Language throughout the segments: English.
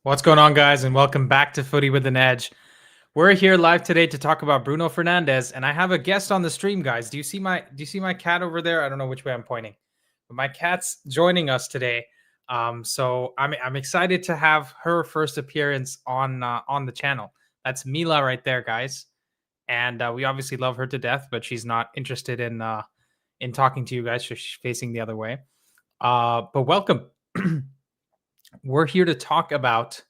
What's going on, guys, and welcome back to Footy with an Edge. We're here live today to talk about Bruno Fernandes, and I have a guest on the stream, guys. Do you see my cat over there? I don't know which way I'm pointing, but my cat's joining us today. So I'm excited to have her first appearance on the channel. That's Mila right there, guys, and we obviously love her to death, but she's not interested in talking to you guys. So she's facing the other way. But welcome. We're here to talk about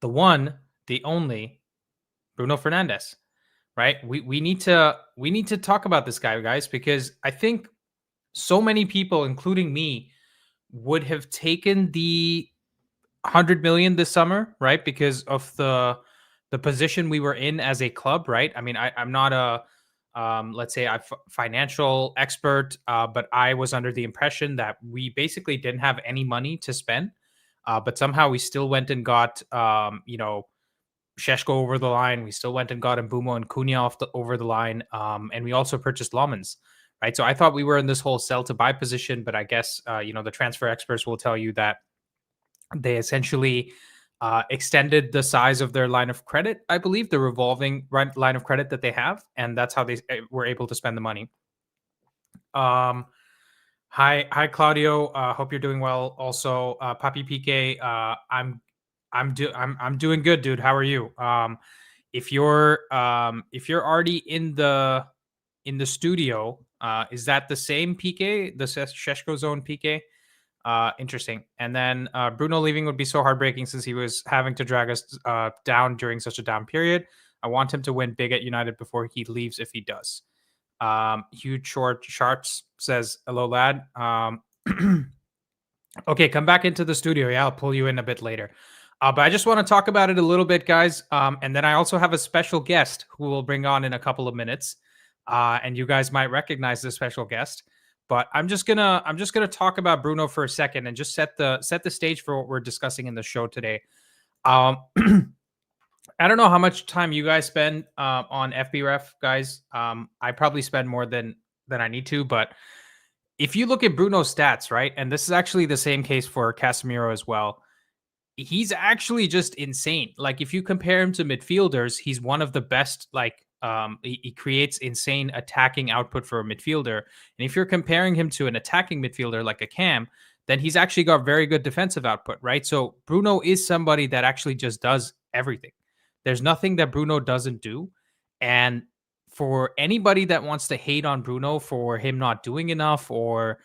the one, the only Bruno Fernandes, right? We need to talk about this guy, guys, because I think so many people, including me, would have taken the 100 million this summer, right? Because of the position we were in as a club, right? I mean, I'm not a let's say a financial expert, but I was under the impression that we basically didn't have any money to spend, but somehow we still went and got Sheshko over the line. We still went and got Mbumo and Cunha over the line. And we also purchased Lomans, right? So I thought we were in this whole sell to buy position, but I guess, the transfer experts will tell you that they essentially extended the size of their line of credit, I believe, the revolving line of credit that they have. And that's how they were able to spend the money. Hi, Claudio. Hope you're doing well. Also, Papi PK. I'm doing good, dude. How are you? If you're already in the studio, is that the same PK, the Sheshko zone PK? Interesting. And then Bruno leaving would be so heartbreaking since he was having to drag us down during such a down period. I want him to win big at United before he leaves if he does. Huge short sharps says hello, lad. Okay, come back into the studio. Yeah, I'll pull you in a bit later. But I just want to talk about it a little bit, guys. And then I also have a special guest who we'll bring on in a couple of minutes. And you guys might recognize this special guest. But I'm just gonna talk about Bruno for a second and just set the stage for what we're discussing in the show today. I don't know how much time you guys spend on FBref, guys. I probably spend more than I need to, but if you look at Bruno's stats, right, and this is actually the same case for Casemiro as well, he's actually just insane. Like if you compare him to midfielders, he's one of the best. Like he creates insane attacking output for a midfielder. And if you're comparing him to an attacking midfielder like a Cam, then he's actually got very good defensive output, right? So Bruno is somebody that actually just does everything. There's nothing that Bruno doesn't do. And for anybody that wants to hate on Bruno for him not doing enough or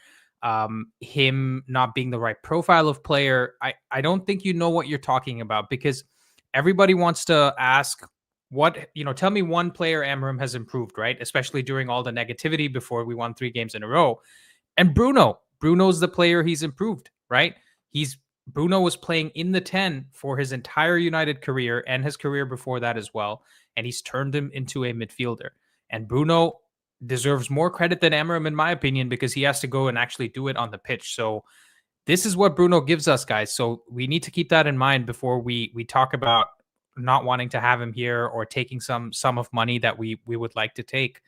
him not being the right profile of player, I don't think you know what you're talking about, because everybody wants to ask tell me one player Amarim has improved, right? Especially during all the negativity before we won 3 games in a row. And Bruno's the player he's improved, right? Bruno was playing in the 10 for his entire United career and his career before that as well. And he's turned him into a midfielder. And Bruno deserves more credit than Amarim, in my opinion, because he has to go and actually do it on the pitch. So this is what Bruno gives us, guys. So we need to keep that in mind before we talk about not wanting to have him here or taking some sum of money that we would like to take.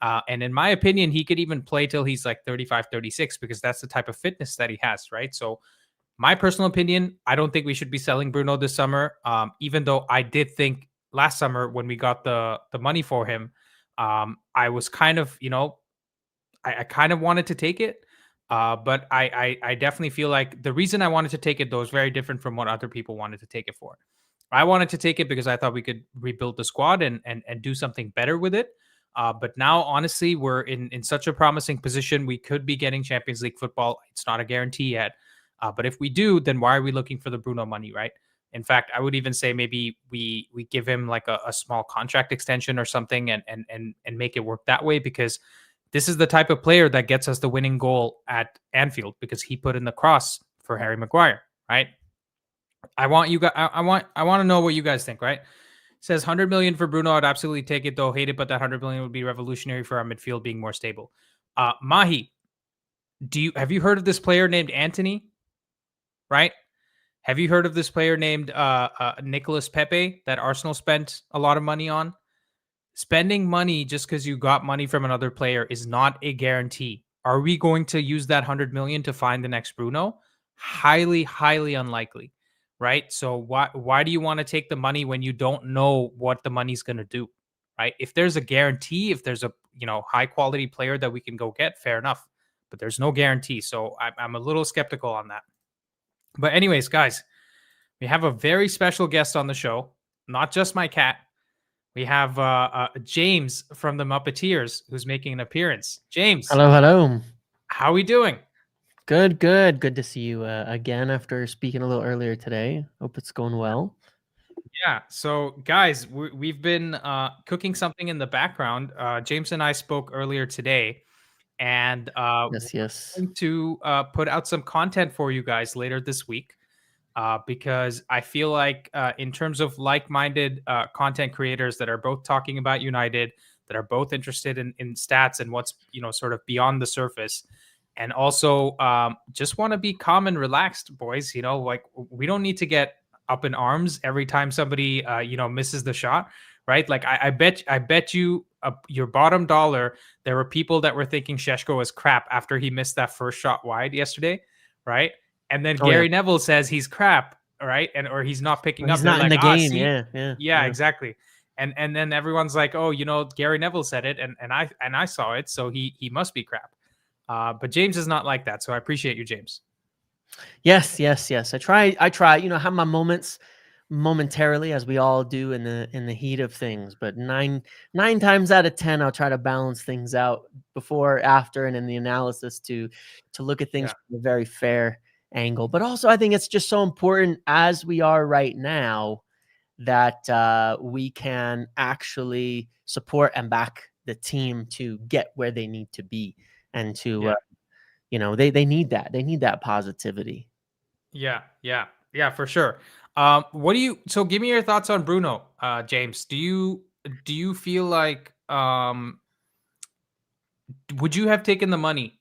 And in my opinion, he could even play till he's like 35, 36, because that's the type of fitness that he has, right? So my personal opinion, I don't think we should be selling Bruno this summer, even though I did think last summer when we got the money for him, I was kind of, I kind of wanted to take it. But I definitely feel like the reason I wanted to take it, though, is very different from what other people wanted to take it for. I wanted to take it because I thought we could rebuild the squad and do something better with it. But now, honestly, we're in such a promising position. We could be getting Champions League football. It's not a guarantee yet. But if we do, then why are we looking for the Bruno money, right? In fact, I would even say maybe we give him like a small contract extension or something and make it work that way, because this is the type of player that gets us the winning goal at Anfield, because he put in the cross for Harry Maguire, right? I want you guys. I want to know what you guys think, right? It says 100 million for Bruno. I'd absolutely take it, though. Hate it, but that 100 million would be revolutionary for our midfield being more stable. Mahi, have you heard of this player named Anthony? Right? Have you heard of this player named Nicolas Pepe that Arsenal spent a lot of money on? Spending money just because you got money from another player is not a guarantee. Are we going to use that 100 million to find the next Bruno? Highly, highly unlikely. right? So why do you want to take the money when you don't know what the money's going to do, right? If there's a guarantee, if there's a high quality player that we can go get, fair enough. But there's no guarantee, so I'm a little skeptical on that. But anyways, guys, we have a very special guest on the show. Not just my cat. We have James from the Muppeteers who's making an appearance. James, Hello, hello. how are we doing? Good, good. Good to see you again after speaking a little earlier today. Hope it's going well. Yeah. So, guys, we've been cooking something in the background. James and I spoke earlier today, and we're Yes, yes. going to put out some content for you guys later this week. Because I feel like, in terms of like-minded content creators that are both talking about United, that are both interested in stats and what's sort of beyond the surface, and also just want to be calm and relaxed, boys. Like we don't need to get up in arms every time somebody misses the shot, right? Like I bet you your bottom dollar there were people that were thinking Sheshko was crap after he missed that first shot wide yesterday, right? And then Oh yeah. Gary Neville says he's crap, right? Or he's not picking Well, up. he's They're not in like, the game. see, yeah, Yeah. exactly. And then everyone's like, oh, Gary Neville said it, and I saw it, so he must be crap. But James is not like that, so I appreciate you, James. Yes, yes, yes. I try, have my moments momentarily, as we all do in the heat of things, but nine times out of 10 I'll try to balance things out before, after, and in the analysis to look at things Yeah. from a very fair angle. But also I think it's just so important, as we are right now, that we can actually support and back the team to get where they need to be, and to Yeah. they need that. They need that positivity. Yeah, for sure. So give me your thoughts on Bruno, James. Do you feel like would you have taken the money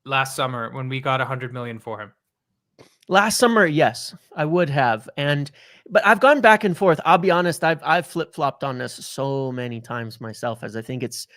last summer when we got 100 million for him? Last summer, yes, I would have. But I've gone back and forth. I'll be honest, I've flip-flopped on this so many times myself, as I think it's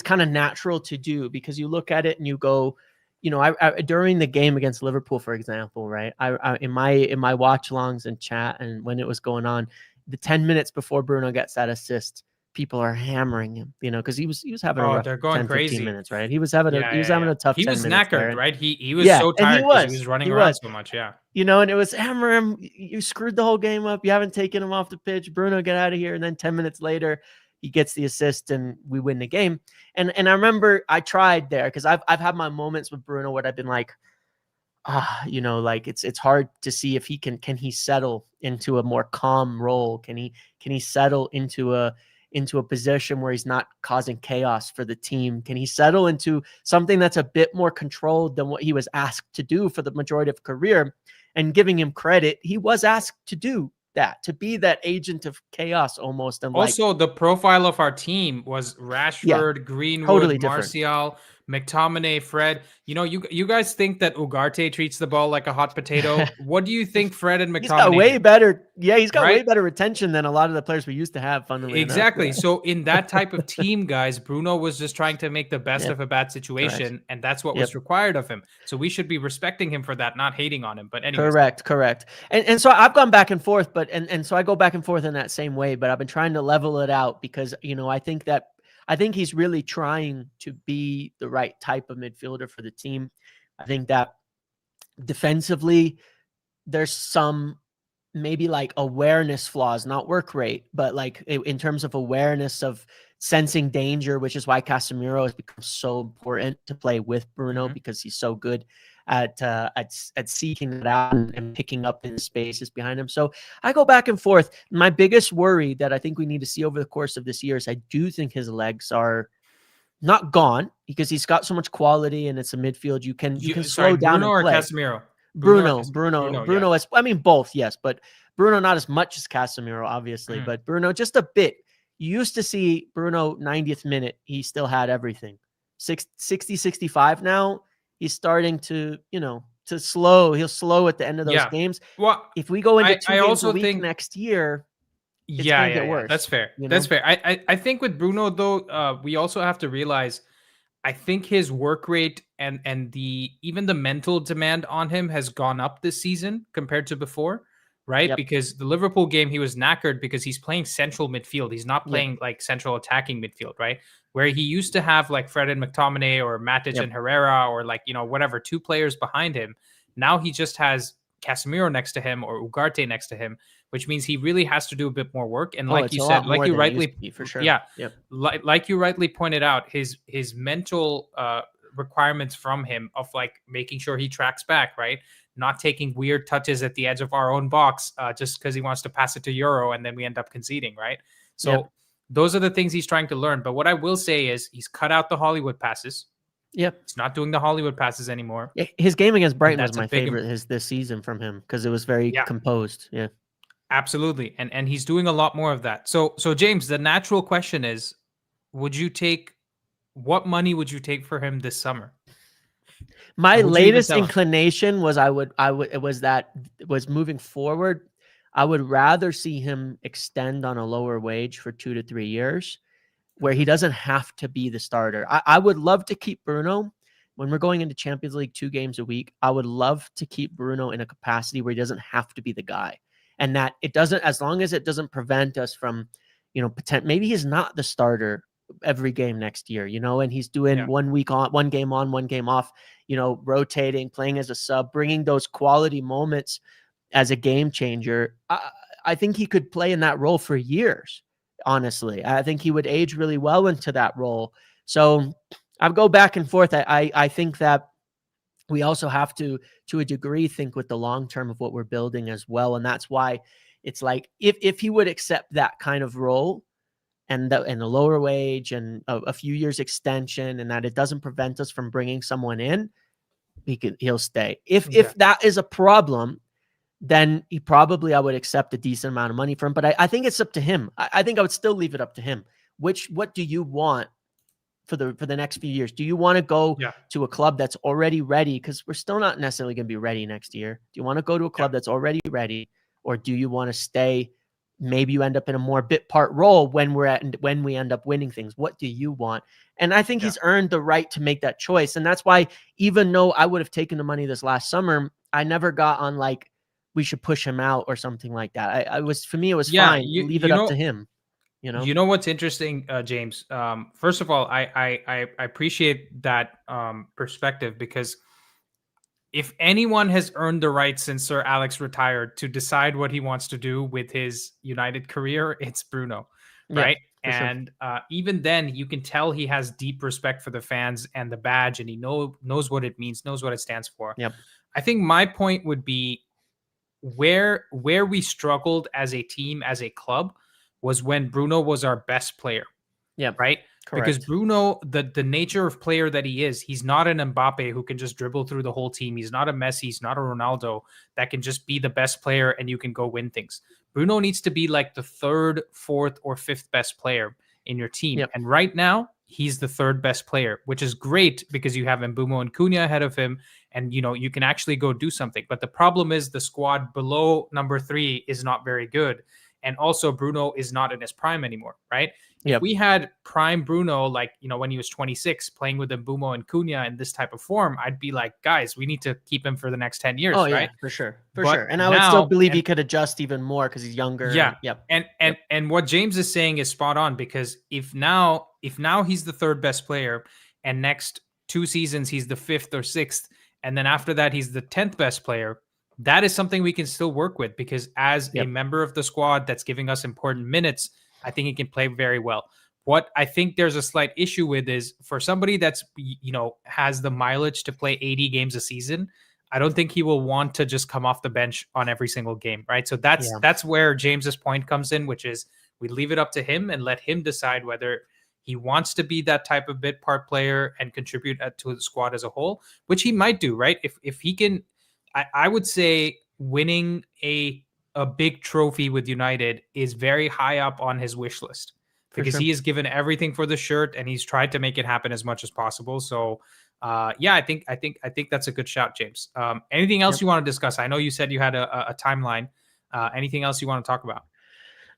kind of natural to do, because you look at it and you go, I during the game against Liverpool, for example, right? I in my watch longs and chat, and when it was going on, the 10 minutes before Bruno gets that assist, people are hammering him, because he was having a Oh, rough they're going 10-15 crazy. minutes, right? He was having Yeah, a tough He 10 was minutes there. knackered, right? He was Yeah, so and tired because he was running he around was. so much. Yeah. And it was hammer him. You screwed the whole game up. You haven't taken him off the pitch. Bruno, get out of here. And then 10 minutes later, he gets the assist and we win the game. And I remember I tried there, because I've had my moments with Bruno where I've been like, like it's hard to see if he can he settle into a more calm role. Can he settle into a position where he's not causing chaos for the team? Can he settle into something that's a bit more controlled than what he was asked to do for the majority of career? And giving him credit, he was asked to do that, to be that agent of chaos almost. And like, Also, the profile of our team was yeah, Rashford, Greenwood, totally different. Martial, McTominay, Fred. You guys think that Ugarte treats the ball like a hot potato. What do you think Fred and He's got McTominay way do? better. Yeah, he's got way Right? better retention than a lot of the players we used to have, funnily enough. Exactly. So in that type of team, guys, Bruno was just trying to make the best Yep, of a bad correct. situation, and that's what was Yep. required of him. So we should be respecting him for that, not hating on him. But anyways, Correct. And so I've gone back and forth, but and so I go back and forth in that same way, but I've been trying to level it out, because I think he's really trying to be the right type of midfielder for the team. I think that defensively there's some maybe like awareness flaws, not work rate, but like in terms of awareness of sensing danger, which is why Casemiro has become so important to play with Bruno, because he's so good at seeking it out and picking up in spaces behind him. So I go back and forth. My biggest worry that I think we need to see over the course of this year is I do think his legs are not gone, because he's got so much quality and it's a midfield. You can sorry, slow down Bruno and or play. Casemiro? Yeah. Bruno is, I mean, both, yes, but Bruno not as much as Casemiro, obviously, but Bruno just a bit. You used to see Bruno 90th minute, he still had everything. 60, 65 now, he's starting to, to slow. He'll slow at the end of those games. Well, if we go into two I games also a week think next year, it's going to get worse. That's fair. That's fair. I think with Bruno though, we also have to realize, I think his work rate and even the mental demand on him has gone up this season compared to before, right? Yep. Because the Liverpool game, he was knackered because he's playing central midfield. He's not Yeah. playing like central attacking midfield, right? Where he used to have like Fred and McTominay or Matic Yep. and Herrera or like, whatever, two players behind him. Now he just has Casemiro next to him or Ugarte next to him, which means he really has to do a bit more work. And Oh, like it's you a said, lot like more you than it used rightly, to be, for sure. yeah, Yep. like you rightly pointed out, his mental requirements from him of like making sure he tracks back, right? Not taking weird touches at the edge of our own box just because he wants to pass it to Euro and then we end up conceding, right? So Yep. those are the things he's trying to learn. But what I will say is he's cut out the Hollywood passes. Yep. He's not doing the Hollywood passes anymore. Yeah, his game against And Brighton was that's a my big, favorite this season from him because it was very yeah, composed. Yeah. absolutely. And he's doing a lot more of that. So James, the natural question is, what money would you take for him this summer? My Would you even latest sell him? inclination was it was moving forward. I would rather see him extend on a lower wage for 2 to 3 years where he doesn't have to be the starter. I would love to keep Bruno when we're going into Champions League 2 games a week. I would love to keep Bruno in a capacity where he doesn't have to be the guy. And that it doesn't, as long as it doesn't prevent us from, maybe he's not the starter every game next year, and he's doing 1 week on, 1 game on, 1 game off, rotating, playing as a sub, bringing those quality moments as a game changer. I think he could play in that role for years. Honestly, I think he would age really well into that role. So I go back and forth. I think that we also have to a degree, think with the long term of what we're building as well. And that's why it's like, if he would accept that kind of role and a lower wage and a few years extension, and that it doesn't prevent us from bringing someone in, he'll stay. If that is a problem, then I would accept a decent amount of money for him. But I think it's up to him. I think I would still leave it up to him. What do you want for the next few years? Do you want to go to a club that's already ready? Because we're still not necessarily going to be ready next year. Do you want to go to a club that's already ready, or do you want to stay? Maybe you end up in a more bit part role when we end up winning things. What do you want? And I think he's earned the right to make that choice. And that's why, even though I would have taken the money this last summer, I never got on like, we should push him out or something like that. For me, it was fine. Leave it up to him. You know what's interesting, James? First of all, I appreciate that perspective, because if anyone has earned the right since Sir Alex retired to decide what he wants to do with his United career, it's Bruno, right? And even then, you can tell he has deep respect for the fans and the badge, and he knows what it means, knows what it stands for. Yep. I think my point would be, where we struggled as a team, as a club, was when Bruno was our best player. Yeah. Right. Correct. Because Bruno, the nature of player that he is, he's not an Mbappe who can just dribble through the whole team. He's not a Messi. He's not a Ronaldo that can just be the best player and you can go win things. Bruno needs to be like the 3rd, 4th, or 5th best player in your team. Yep. And right now, he's the 3rd best player, which is great because you have Mbeumo and Cunha ahead of him, and you can actually go do something. But the problem is the squad below number 3 is not very good. And also Bruno is not in his prime anymore, right? If we had prime Bruno, like, when he was 26, playing with Mbeumo and Cunha in this type of form, I'd be like, guys, we need to keep him for the next 10 years, right? Yeah, for sure. And I would still believe he could adjust even more because he's younger. Yeah. And what James is saying is spot on, because if now he's the 3rd best player, and next 2 seasons he's the 5th or 6th, and then after that he's the 10th best player, that is something we can still work with, because as a member of the squad that's giving us important minutes, I think he can play very well. What I think there's a slight issue with is, for somebody that's, has the mileage to play 80 games a season, I don't think he will want to just come off the bench on every single game, right? So that's where James's point comes in, which is we leave it up to him and let him decide whether he wants to be that type of bit part player and contribute to the squad as a whole, which he might do, right? If he can, I would say winning a big trophy with United is very high up on his wish list, because he has given everything for the shirt and he's tried to make it happen as much as possible. So I think that's a good shout, James. Anything else you want to discuss? I know you said you had a timeline. Anything else you want to talk about?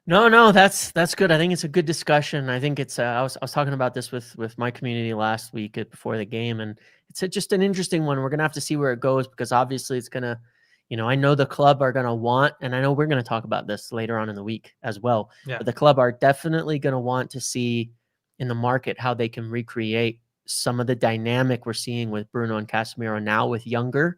No, that's good. I think it's a good discussion. I think it's I was talking about this with my community last week before the game, and it's just an interesting one. We're gonna have to see where it goes, because obviously it's gonna, I know the club are going to want, and I know we're going to talk about this later on in the week as well, Yeah. but the club are definitely going to want to see in the market how they can recreate some of the dynamic we're seeing with Bruno and Casemiro now with younger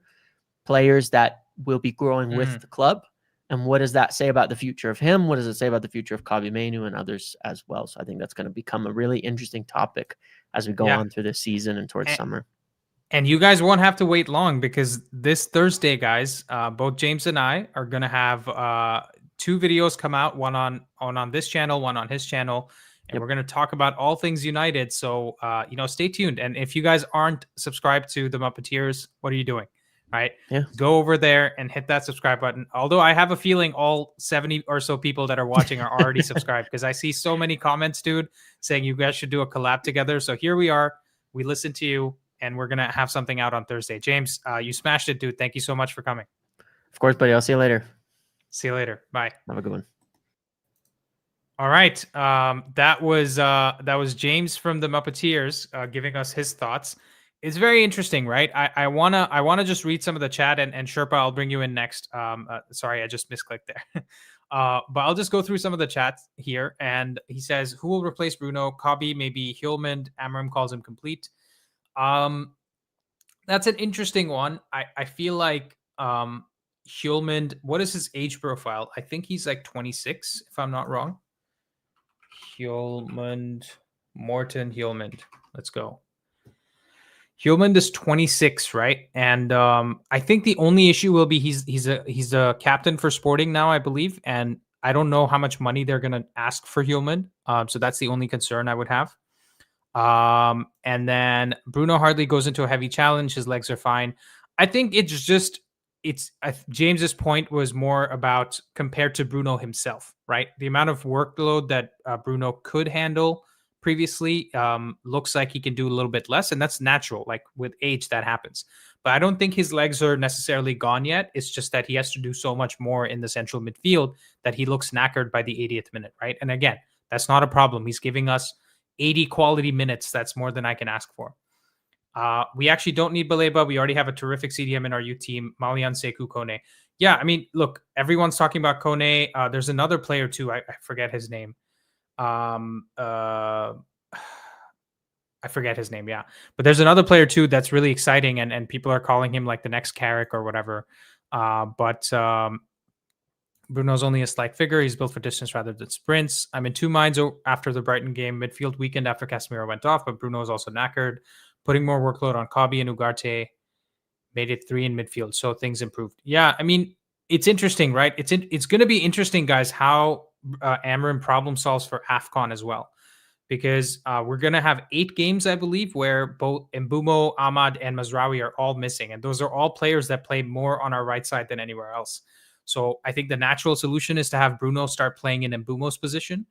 players that will be growing with the club. And what does that say about the future of him? What does it say about the future of Kobbie Mainoo and others as well? So I think that's going to become a really interesting topic as we go on through this season and towards summer. And you guys won't have to wait long, because this Thursday, guys, both James and I are going to have 2 videos come out, one on this channel, one on his channel. And we're going to talk about all things United. So, stay tuned. And if you guys aren't subscribed to the Muppeteers, what are you doing? Right? Yeah. Go over there and hit that subscribe button. Although I have a feeling all 70 or so people that are watching are already subscribed, because I see so many comments, dude, saying you guys should do a collab together. So here we are. We listen to you, and we're going to have something out on Thursday. James, you smashed it, dude. Thank you so much for coming. Of course, buddy. I'll see you later. See you later. Bye. Have a good one. All right. That was James from the Muppeteers giving us his thoughts. It's very interesting, right? I wanna just read some of the chat, and Sherpa, I'll bring you in next. Sorry, I just misclicked there. But I'll just go through some of the chats here. And he says, who will replace Bruno? Kobbie, maybe Hjulmand. Amram calls him complete. That's an interesting one. I feel like Hjulmand, what is his age profile? I think he's like 26, if I'm not wrong. Morten Hjulmand. Let's go. Hjulmand is 26, right? And I think the only issue will be he's a captain for Sporting now, I believe, and I don't know how much money they're gonna ask for Hjulmand. So that's the only concern I would have. And then Bruno hardly goes into a heavy challenge. His legs are fine. I think James's point was more about compared to Bruno himself, right? The amount of workload that Bruno could handle previously looks like he can do a little bit less, and that's natural. Like with age, that happens. But I don't think his legs are necessarily gone yet. It's just that he has to do so much more in the central midfield that he looks knackered by the 80th minute, right? And again, that's not a problem. He's giving us 80 quality minutes. That's more than I can ask for. We actually don't need Baleba. We already have a terrific CDM in our youth team, Malian Sekou Kone. Yeah, I mean, look, everyone's talking about Kone. There's another player too. I forget his name. I forget his name, yeah. But there's another player too that's really exciting, and people are calling him like the next Carrick or whatever. But Bruno's only a slight figure. He's built for distance rather than sprints. I'm in 2 minds after the Brighton game. Midfield weakened after Casemiro went off, but Bruno is also knackered. Putting more workload on Kobbie and Ugarte made it 3 in midfield, so things improved. Yeah, I mean, it's interesting, right? It's going to be interesting, guys, how Amram problem solves for AFCON as well, because we're going to have 8 games, I believe, where both Mbumo, Ahmad, and Mazraoui are all missing, and those are all players that play more on our right side than anywhere else. So I think the natural solution is to have Bruno start playing in Mbumo's position,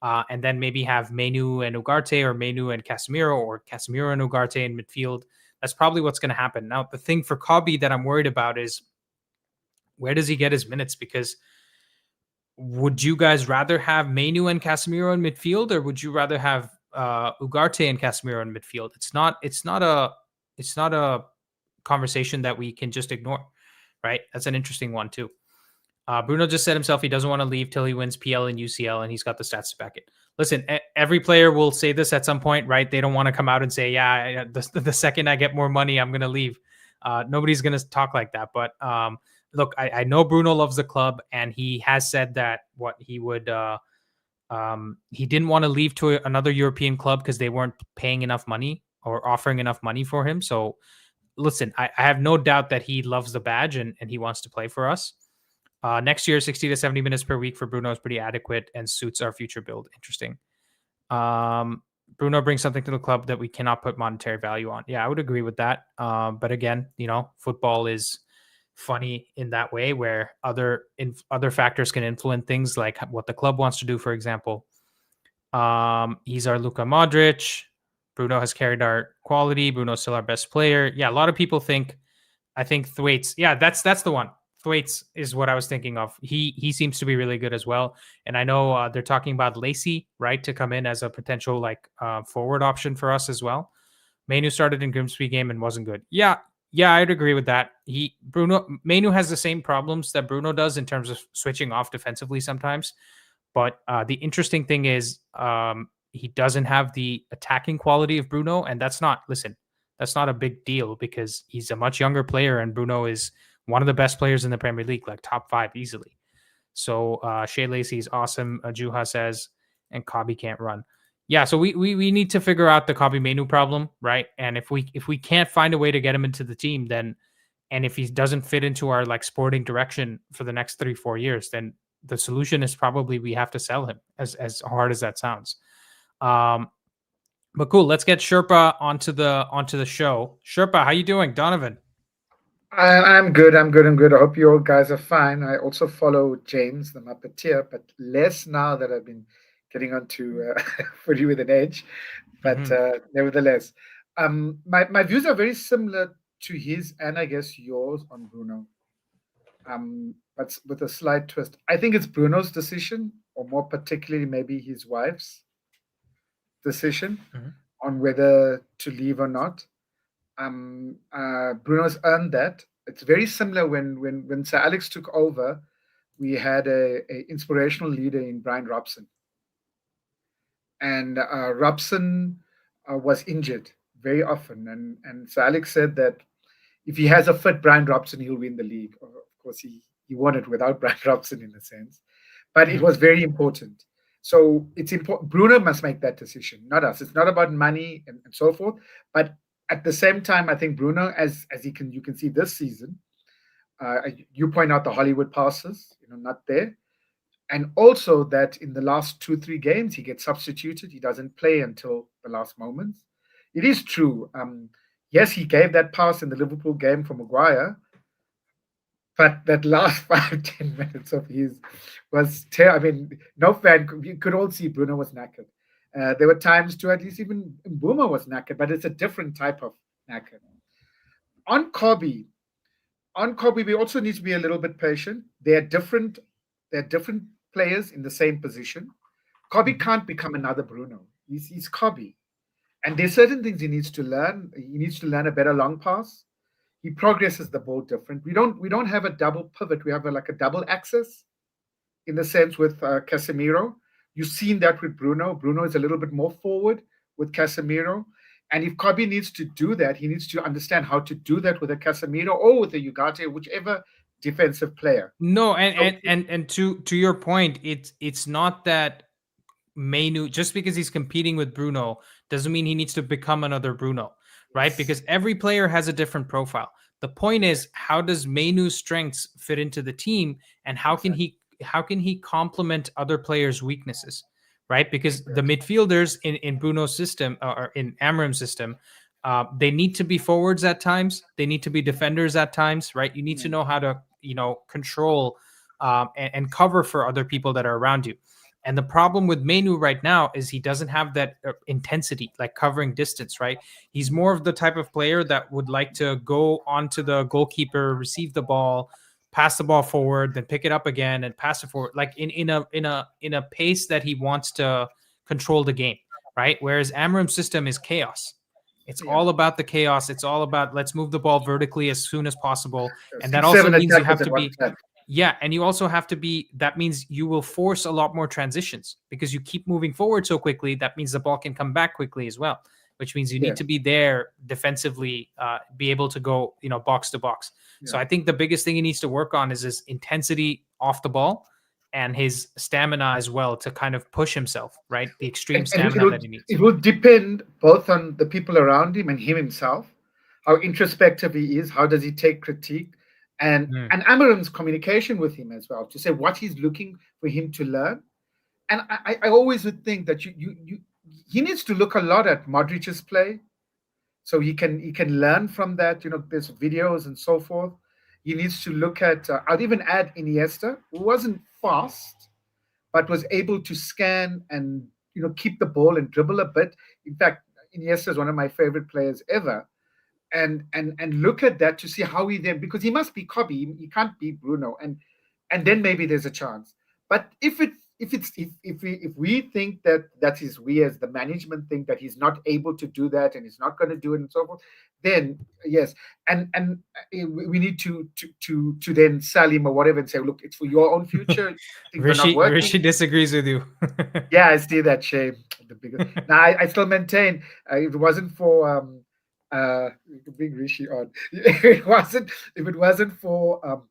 and then maybe have Mainoo and Ugarte, or Mainoo and Casemiro, or Casemiro and Ugarte in midfield. That's probably what's going to happen. Now, the thing for Kobbie that I'm worried about is, where does he get his minutes? Because would you guys rather have Mainoo and Casemiro in midfield, or would you rather have Ugarte and Casemiro in midfield? It's not a conversation that we can just ignore, right? That's an interesting one too. Bruno just said himself he doesn't want to leave till he wins PL and UCL, and he's got the stats to back it. Listen, every player will say this at some point, right? They don't want to come out and say, yeah, the second I get more money, I'm going to leave. Nobody's going to talk like that. But look, I know Bruno loves the club, and he has said that he didn't want to leave to another European club because they weren't paying enough money or offering enough money for him. So listen, I have no doubt that he loves the badge and he wants to play for us. Next year, 60 to 70 minutes per week for Bruno is pretty adequate and suits our future build. Interesting. Bruno brings something to the club that we cannot put monetary value on. Yeah, I would agree with that. But again, football is funny in that way, where other factors can influence things, like what the club wants to do, for example. He's our Luka Modric. Bruno has carried our quality. Bruno's still our best player. Yeah, a lot of people I think Thwaites. Yeah, that's the one. Thwaites is what I was thinking of. He seems to be really good as well. And I know they're talking about Lacey, right, to come in as a potential forward option for us as well. Mainoo started in Grimsby game and wasn't good. Yeah, Yeah, I'd agree with that. Bruno Mainu has the same problems that Bruno does in terms of switching off defensively sometimes. But the interesting thing is, he doesn't have the attacking quality of Bruno, and that's not a big deal because he's a much younger player, and Bruno is one of the best players in the Premier League, like top 5 easily. So Shea Lacey's awesome. Juha says, and Kabi can't run. Yeah, so we need to figure out the Kabi Menu problem, right? And if we can't find a way to get him into the team, then and if he doesn't fit into our like sporting direction for the next 3-4 years, then the solution is probably we have to sell him. As hard as that sounds, um, but cool. Let's get Sherpa onto the show. Sherpa, how you doing, Donovan? I'm good. I'm good. I'm good. I hope you all guys are fine. I also follow James, the Muppeteer, but less now that I've been getting onto Footy with an Edge. But Mhm. nevertheless, my views are very similar to his and I guess yours on Bruno. But with a slight twist. I think it's Bruno's decision, or more particularly maybe his wife's decision Mhm. on whether to leave or not. Bruno's earned that. It's very similar when Sir Alex took over. We had a inspirational leader in Brian Robson, and Robson was injured very often, and Sir Alex said that if he has a fit Brian Robson, he'll win the league. Of course, he won it without Brian Robson in a sense, but it Mhm. was very important. So it's important. Bruno must make that decision, not us. It's not about money and so forth. But at the same time, I think Bruno, as you can see this season, you point out the Hollywood passes, not there, and also that in the last 2-3 games he gets substituted. He doesn't play until the last moments. It is true. Yes, he gave that pass in the Liverpool game for Maguire, but that last 5-10 minutes of his was I mean, no fan. You could all see Bruno was knackered. There were times too, at least even Boomer was knackered, but it's a different type of knackered. On Kobe, we also need to be a little bit patient. They're different. They're different players in the same position. Kobe Mhm. can't become another Bruno. He's Kobe, and there's certain things he needs to learn. He needs to learn a better long pass. He progresses the ball different. We don't have a double pivot. We have like a double axis in the sense with Casemiro. You've seen that with Bruno. Bruno is a little bit more forward with Casemiro. And if Kobe needs to do that, he needs to understand how to do that with a Casemiro or with a Ugarte, whichever defensive player. No, So and to your point, it's not that Mainu, just because he's competing with Bruno, doesn't mean he needs to become another Bruno, right? yes, Because every player has a different profile. The point correct, is, how does Mainu's strengths fit into the team, and exactly, how can he complement other players' weaknesses, right? Because the correct, midfielders in Bruno's system or in Amram's system, they need to be forwards at times. They need to be defenders at times, right? You need to yeah, know how to control and cover for other people that are around you. And the problem with Menu right now is he doesn't have that intensity, like covering distance, right? He's more of the type of player that would like to go onto the goalkeeper, receive the ball, pass the ball forward, then pick it up again and pass it forward, like in a pace that he wants to control the game, right? Whereas Amram's system is chaos. It's yeah. all about the chaos. It's all about let's move the ball vertically as soon as possible. And that Six, also seven means you attackers have at to one be time. yeah, and you also have to be that means you will force a lot more transitions because you keep moving forward so quickly. That means the ball can come back quickly as well, which means you Yeah, need to be there defensively, be able to go, box to box. So yeah. I think the biggest thing he needs to work on is his intensity off the ball and his stamina as well to kind of push himself, right? The extreme And stamina that he needs. it will depend both on the people around him and him himself, how introspective he is, how does he take critique, Mm. and Amarim's communication with him as well to say what he's looking for him to learn. And I always would think that he needs to look a lot at Modric's play, so he can learn from that. There's videos and so forth. He needs to look at. I'd even add Iniesta, who wasn't fast but was able to scan and keep the ball and dribble a bit. In fact, Iniesta is one of my favorite players ever. And look at that to see how he then, because he must be Kobe, he can't be Bruno, and then maybe there's a chance. But if if we think that is we as the management think that he's not able to do that and he's not going to do it and so forth, then yes, and we need to then sell him or whatever and say, look, it's for your own future. Things are not working. Rishi disagrees with you. Yeah, I see that, shame. The biggest. Now I still maintain if it wasn't for we could bring Rishi on. If it wasn't for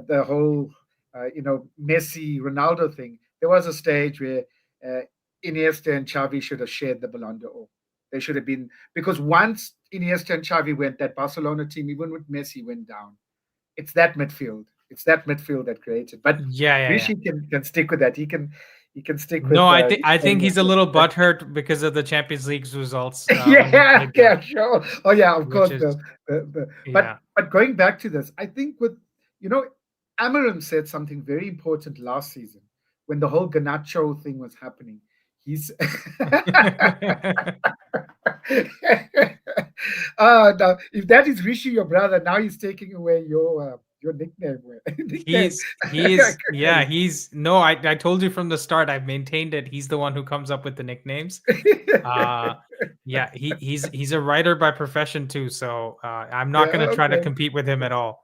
the whole Messi Ronaldo thing, there was a stage where uh, Iniesta and Xavi should have shared the Ballon d'Or. They should have been, because once Iniesta and Xavi went, that Barcelona team, even with Messi, went down. It's that midfield. It's that midfield that created. But Yeah. Rishi can stick with that. He can stick with. No, I think he's a little butthurt because of the Champions League's results. Yeah, sure. Oh yeah, of course. Is, But going back to this, I think with Amarim said something very important last season when the whole Garnacho thing was happening. He's now if that is Rishi, your brother, now he's taking away your nickname. He's no, I told you from the start, I've maintained it. He's the one who comes up with the nicknames. He's a writer by profession too, so I'm not going to try to compete with him at all.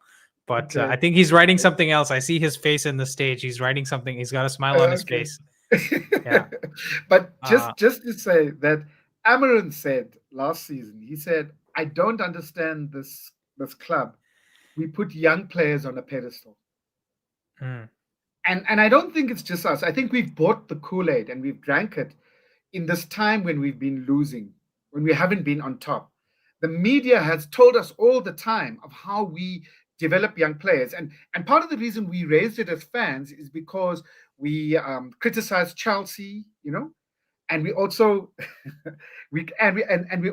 But I think he's writing something else. I see his face in the stage. He's writing something. He's got a smile on his face. Yeah. But just to say that Amarin said last season, he said, I don't understand this club. We put young players on a pedestal. And I don't think it's just us. I think we've bought the Kool-Aid and we've drank it in this time when we've been losing, when we haven't been on top. The media has told us all the time of how we develop young players. And part of the reason we raised it as fans is because we criticized Chelsea, and we also we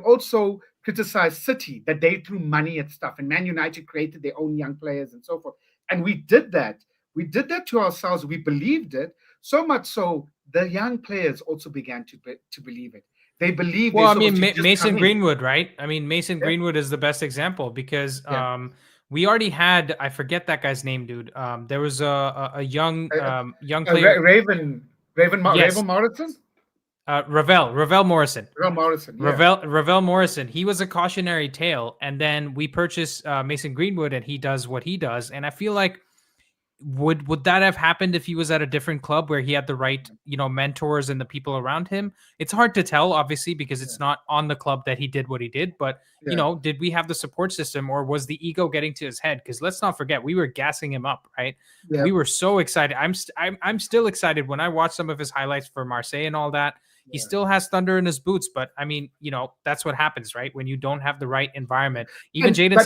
also criticized City, that they threw money at stuff, and Man United created their own young players and so forth. And we did that. We did that to ourselves. We believed it so much so the young players also began to believe it. They believe. Well, I mean, Mason Greenwood, right? I mean, Mason Greenwood is the best example because we already had, I forget that guy's name, dude. There was a young player, Raven Morrison. Ravel Morrison. Ravel Morrison. He was a cautionary tale, and then we purchased Mason Greenwood, and he does what he does. And I feel like would that have happened if he was at a different club where he had the right, mentors and the people around him? It's hard to tell, obviously, because it's not on the club that he did what he did. But did we have the support system, or was the ego getting to his head? Because let's not forget, we were gassing him up, right? Yeah. We were so excited. I'm still excited when I watch some of his highlights for Marseille and all that. He still has thunder in his boots, but I mean, that's what happens, right? When you don't have the right environment. Even Jadon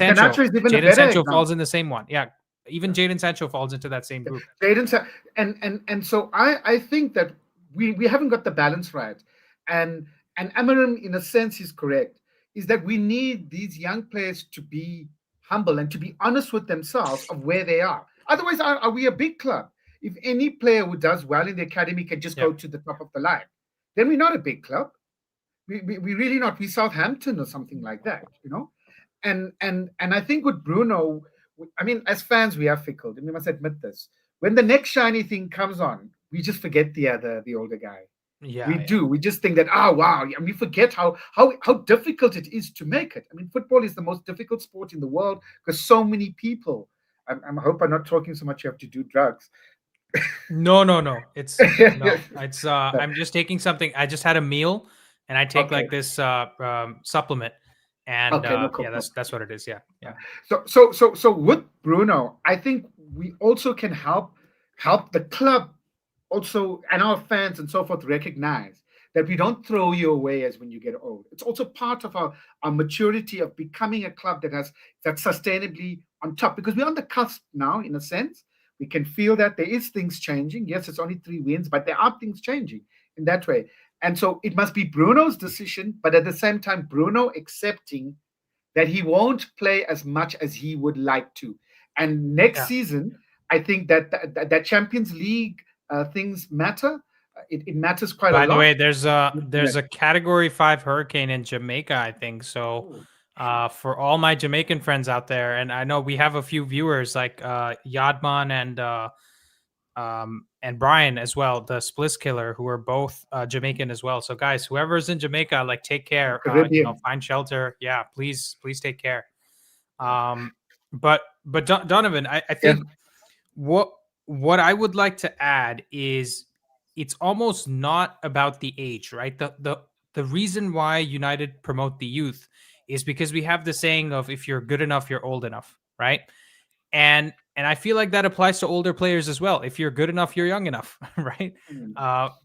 Sancho falls in the same one. Yeah. Even Jadon Sancho falls into that same group. And so I think that we haven't got the balance right. And Amarim, in a sense, is correct, is that we need these young players to be humble and to be honest with themselves of where they are. Otherwise, are we a big club? If any player who does well in the academy can just go to the top of the line, then we're not a big club. We really not. We're Southampton or something like that, And I think with Bruno, I mean, as fans, we are fickle, and we must admit this. When the next shiny thing comes on, we just forget the older guy. Yeah, we do. We just think that, wow, and we forget how difficult it is to make it. I mean, football is the most difficult sport in the world because so many people. I hope I'm not talking so much. You have to do drugs. No. It's no. It's I'm just taking something. I just had a meal, and I take like this supplement. And that's what it is. Yeah. So with Bruno, I think we also can help the club also, and our fans and so forth, recognize that we don't throw you away as when you get old. It's also part of our maturity of becoming a club that's sustainably on top, because we're on the cusp now, in a sense. We can feel that there is things changing. Yes, it's only 3 wins, but there are things changing in that way. And so it must be Bruno's decision, but at the same time, Bruno accepting that he won't play as much as he would like to. And next season, I think that Champions League things matter. It matters quite a lot. By the way, there's a Category 5 hurricane in Jamaica, I think. So for all my Jamaican friends out there, and I know we have a few viewers like Yadman and and Brian as well, the Spliss Killer, who are both Jamaican as well. So guys, whoever's in Jamaica, like take care. Caribbean. Find shelter. Yeah, please take care. But Donovan, I think what I would like to add is it's almost not about the age, right? The reason why United promote the youth is because we have the saying of if you're good enough, you're old enough, right? And I feel like that applies to older players as well. If you're good enough, you're young enough, right?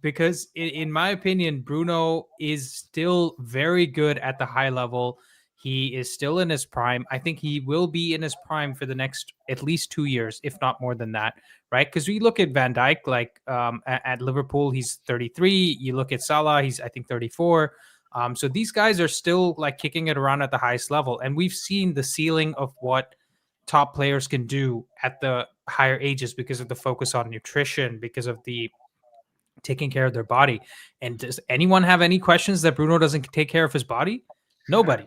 Because in my opinion, Bruno is still very good at the high level. He is still in his prime. I think he will be in his prime for the next at least 2 years, if not more than that, right? Because we look at Van Dijk, like at Liverpool, he's 33. You look at Salah, he's I think 34. So these guys are still like kicking it around at the highest level, and we've seen the ceiling of what top players can do at the higher ages because of the focus on nutrition, because of the taking care of their body. And does anyone have any questions that Bruno doesn't take care of his body? Nobody.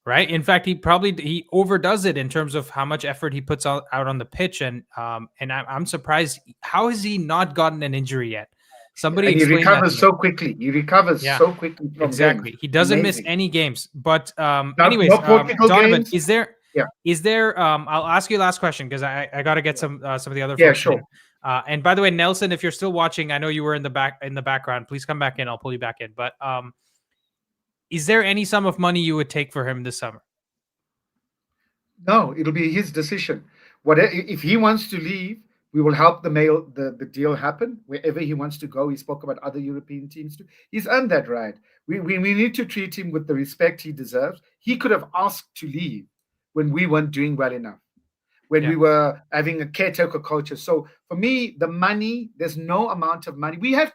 Right. In fact, he overdoes it in terms of how much effort he puts out on the pitch. And I'm surprised. How has he not gotten an injury yet? Somebody and he recovers so quickly. He recovers so quickly from exactly. Games. He doesn't miss any games. But anyways, Donovan, games. Is there I'll ask you the last question because I got to get some of the other folks. Yeah, sure. And by the way, Nelson, if you're still watching, I know you were in the background. Please come back in. I'll pull you back in. But is there any sum of money you would take for him this summer? No, it'll be his decision. If he wants to leave, we will help the deal happen wherever he wants to go. He spoke about other European teams too. He's earned that right. We need to treat him with the respect he deserves. He could have asked to leave when we weren't doing well enough, when we were having a caretaker culture. So for me, the money, there's no amount of money. We have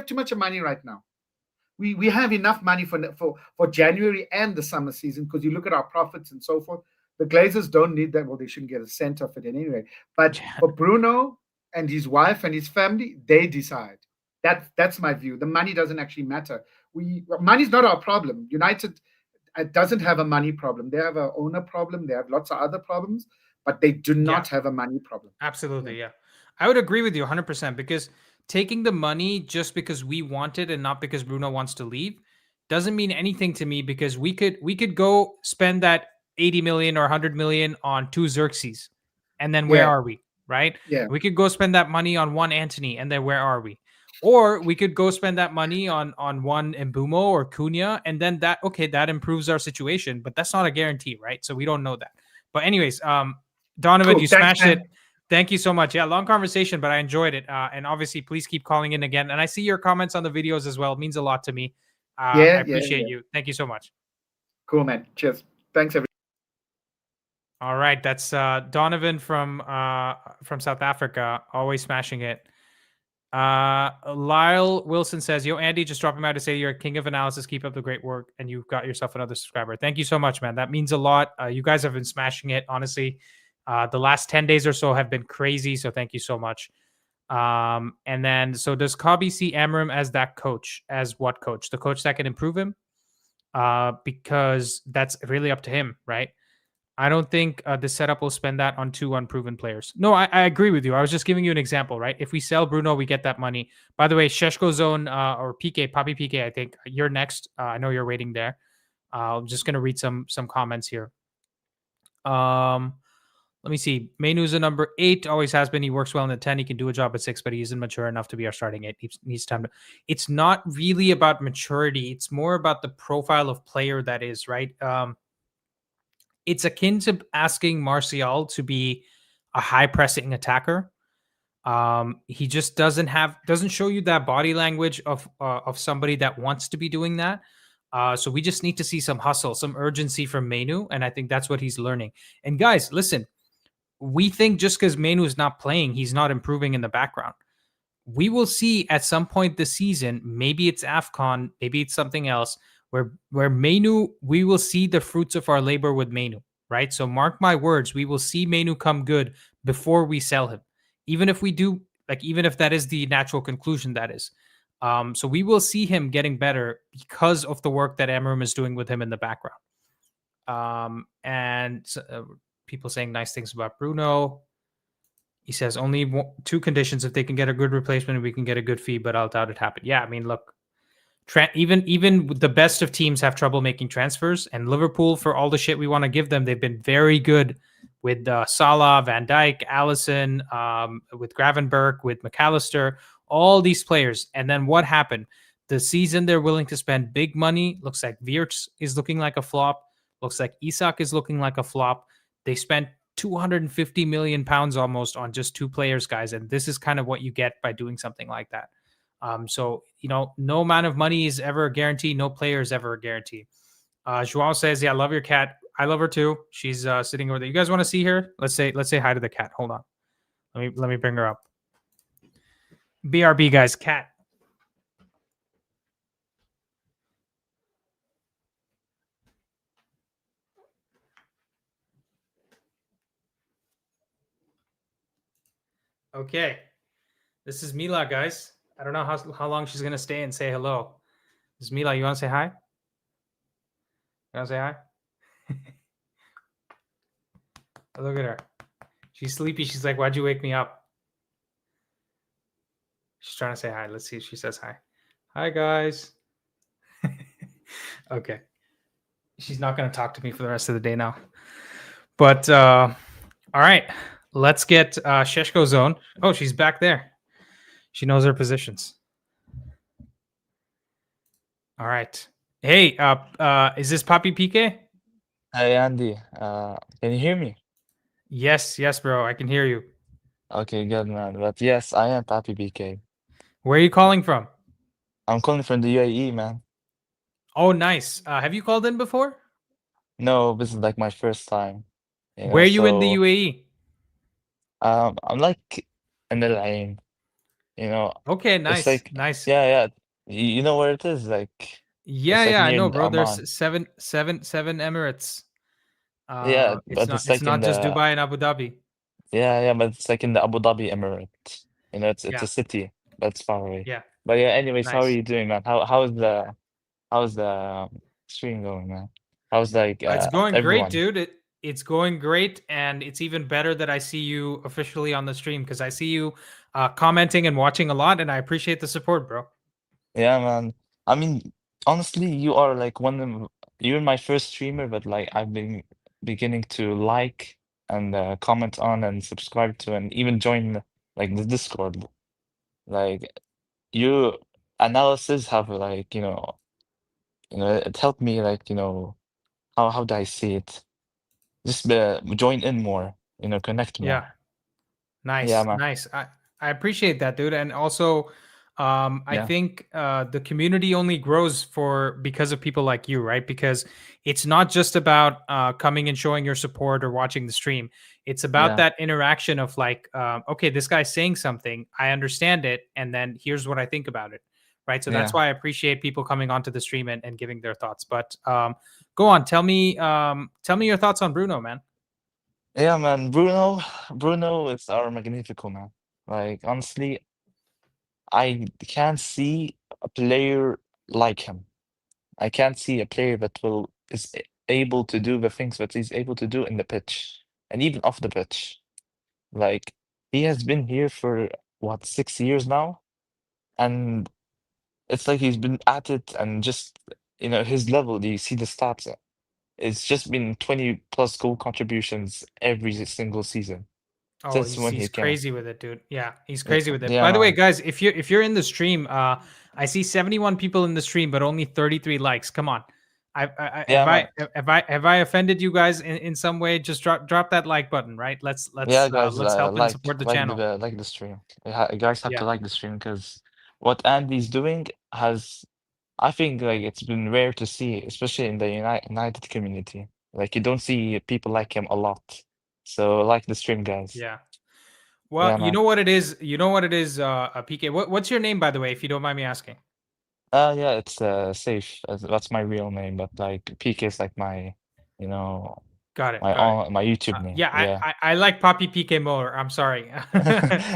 too much money right now. We have enough money for January and the summer season, because you look at our profits and so forth. The Glazers don't need that. Well, they shouldn't get a cent of it anyway. But for Bruno and his wife and his family, they decide. That's my view. The money doesn't actually matter. Money's not our problem. United doesn't have a money problem. They have an owner problem. They have lots of other problems, but they do not have a money problem. Absolutely, yeah. I would agree with you 100%, because taking the money just because we want it and not because Bruno wants to leave doesn't mean anything to me, because we could go spend that 80 million or 100 million on 2 Xerxes, and then where are we, right? Yeah. We could go spend that money on 1 Antony, and then where are we? Or we could go spend that money on 1 Mbumo or Cunha, and then that improves our situation, but that's not a guarantee, right? So we don't know that. But anyways, Donovan, you smashed it. Thank you so much. Yeah, long conversation, but I enjoyed it. And obviously, please keep calling in again. And I see your comments on the videos as well. It means a lot to me. I appreciate you. Thank you so much. Cool, man. Cheers. Thanks, everyone. All right, that's Donovan from South Africa, always smashing it. Lyle Wilson says, "Yo, Andy, just dropping by to say you're a king of analysis. Keep up the great work, and you've got yourself another subscriber." Thank you so much, man. That means a lot. You guys have been smashing it, honestly. The last 10 days or so have been crazy, so thank you so much. And then, so does Kobe see Amram as that coach? As what coach? The coach that can improve him? Because that's really up to him, right? I don't think the setup will spend that on 2 unproven players. No, I agree with you. I was just giving you an example, right? If we sell Bruno, we get that money. By the way, Sheshko Zone or PK, Papi PK, I think you're next. I know you're waiting there. I'm just going to read some comments here. Let me see. Mainu's a number 8, always has been. He works well in the 10. He can do a job at 6, but he isn't mature enough to be our starting 8. He needs time to. It's not really about maturity. It's more about the profile of player that is, right? It's akin to asking Martial to be a high pressing attacker. He just doesn't show you that body language of somebody that wants to be doing that. So we just need to see some hustle, some urgency from Mainu, and I think that's what he's learning. And guys, listen, we think just because Mainu is not playing, he's not improving in the background. We will see at some point this season, maybe it's AFCON, maybe it's something else, where Mainu, we will see the fruits of our labor with Mainu, right? So mark my words, we will see Mainu come good before we sell him. Even if we do, even if that is the natural conclusion, that is. So we will see him getting better because of the work that Amram is doing with him in the background. And people saying nice things about Bruno. He says only two conditions: if they can get a good replacement, we can get a good fee. But I'll doubt it happen. Yeah, I mean, look, even the best of teams have trouble making transfers, and Liverpool, for all the shit we want to give them, they've been very good with Salah, Van Dijk, Allison, with Gravenberg, with McAllister, all these players. And then what happened? The season they're willing to spend big money. Looks like Wirtz is looking like a flop. Looks like Isak is looking like a flop. They spent 250 million pounds almost on just two players, guys. And this is kind of what you get by doing something like that. So, no amount of money is ever a guarantee. No player is ever a guarantee. Joao says, yeah, I love your cat. I love her too. She's sitting over there. You guys want to see her? Let's say hi to the cat. Hold on. Let me bring her up. BRB, guys, cat. Okay. This is Mila, guys. I don't know how long she's going to stay and say hello. This is Mila. You want to say hi? You want to say hi? Look at her. She's sleepy. She's like, why'd you wake me up? She's trying to say hi. Let's see if she says hi. Hi, guys. Okay. She's not going to talk to me for the rest of the day now. But, all right. Let's get Sheshko zone. Oh, she's back there. She knows her positions. All right. Hey, is this Papi PK? Hey Andy, can you hear me? Yes, bro. I can hear you. Okay, good man. But yes, I am Papi BK. Where are you calling from? I'm calling from the UAE, man. Oh, nice. Have you called in before? No, this is like my first time. Where are you in the UAE? I'm like in the lane, Okay, nice. It's like nice. yeah. You know where it is? Like Yeah, it's like I near know, bro. Amman. There's seven Emirates. Yeah, but It's it's like in not just the Dubai and Abu Dhabi. yeah, but it's like in the Abu Dhabi Emirate. It's Yeah. a city, but it's far away. Yeah. But yeah, anyways, how are Nice. you doing, man? How's the stream going, man? How's like It's going great, everyone? dude. It's going great, and it's even better that I see you officially on the stream because I see you commenting and watching a lot, and I appreciate the support, bro. Yeah, man. I mean, honestly, you are like you're my first streamer, but like I've been beginning to like and comment on and subscribe to and even join like the Discord. Like your analysis have like, it helped me like, how do I see it? Just join in more, connect Yeah. more. Yeah, Nice. man. I appreciate that, dude. And also, I Yeah. think the community only grows because of people like you, right? Because it's not just about coming and showing your support or watching the stream. It's about Yeah. that interaction of like, okay, this guy's saying something, I understand it, and then here's what I think about it, right? So that's Yeah. why I appreciate people coming onto the stream and giving their thoughts. But go on, tell me your thoughts on Bruno, man. Yeah, man. Bruno is our Magnifico, man. Like honestly, I can't see a player like him. I can't see a player that is able to do the things that he's able to do in the pitch and even off the pitch. Like he has been here for what, 6 years now, and it's like he's been at it and just his level. You see the stats. It's just been 20 plus goal contributions every single season Oh, since he's when he he's came. crazy with it, dude. Yeah, he's Yeah, crazy with it. yeah, By the way, man. guys, if you're in the stream, I see 71 people in the stream, but only 33 likes. Come on, Yeah, man. have I offended you guys in some way? Just drop that like button, right? Let's Yeah, guys, help and support the channel. like the stream. You guys have Yeah, to like the stream because what Andy's doing I think, like it's been rare to see, especially in the United community. Like you don't see people like him a lot. So like the stream, guys. yeah. Yeah, Well, you man. know what it is. You know what it is. PK. What's your name, by the way, if you don't mind me asking? Yeah, it's Saif. That's my real name, but like PK is like my, you know, Got it. my YouTube name. Yeah, Yeah. I like Papi PK more. I'm sorry.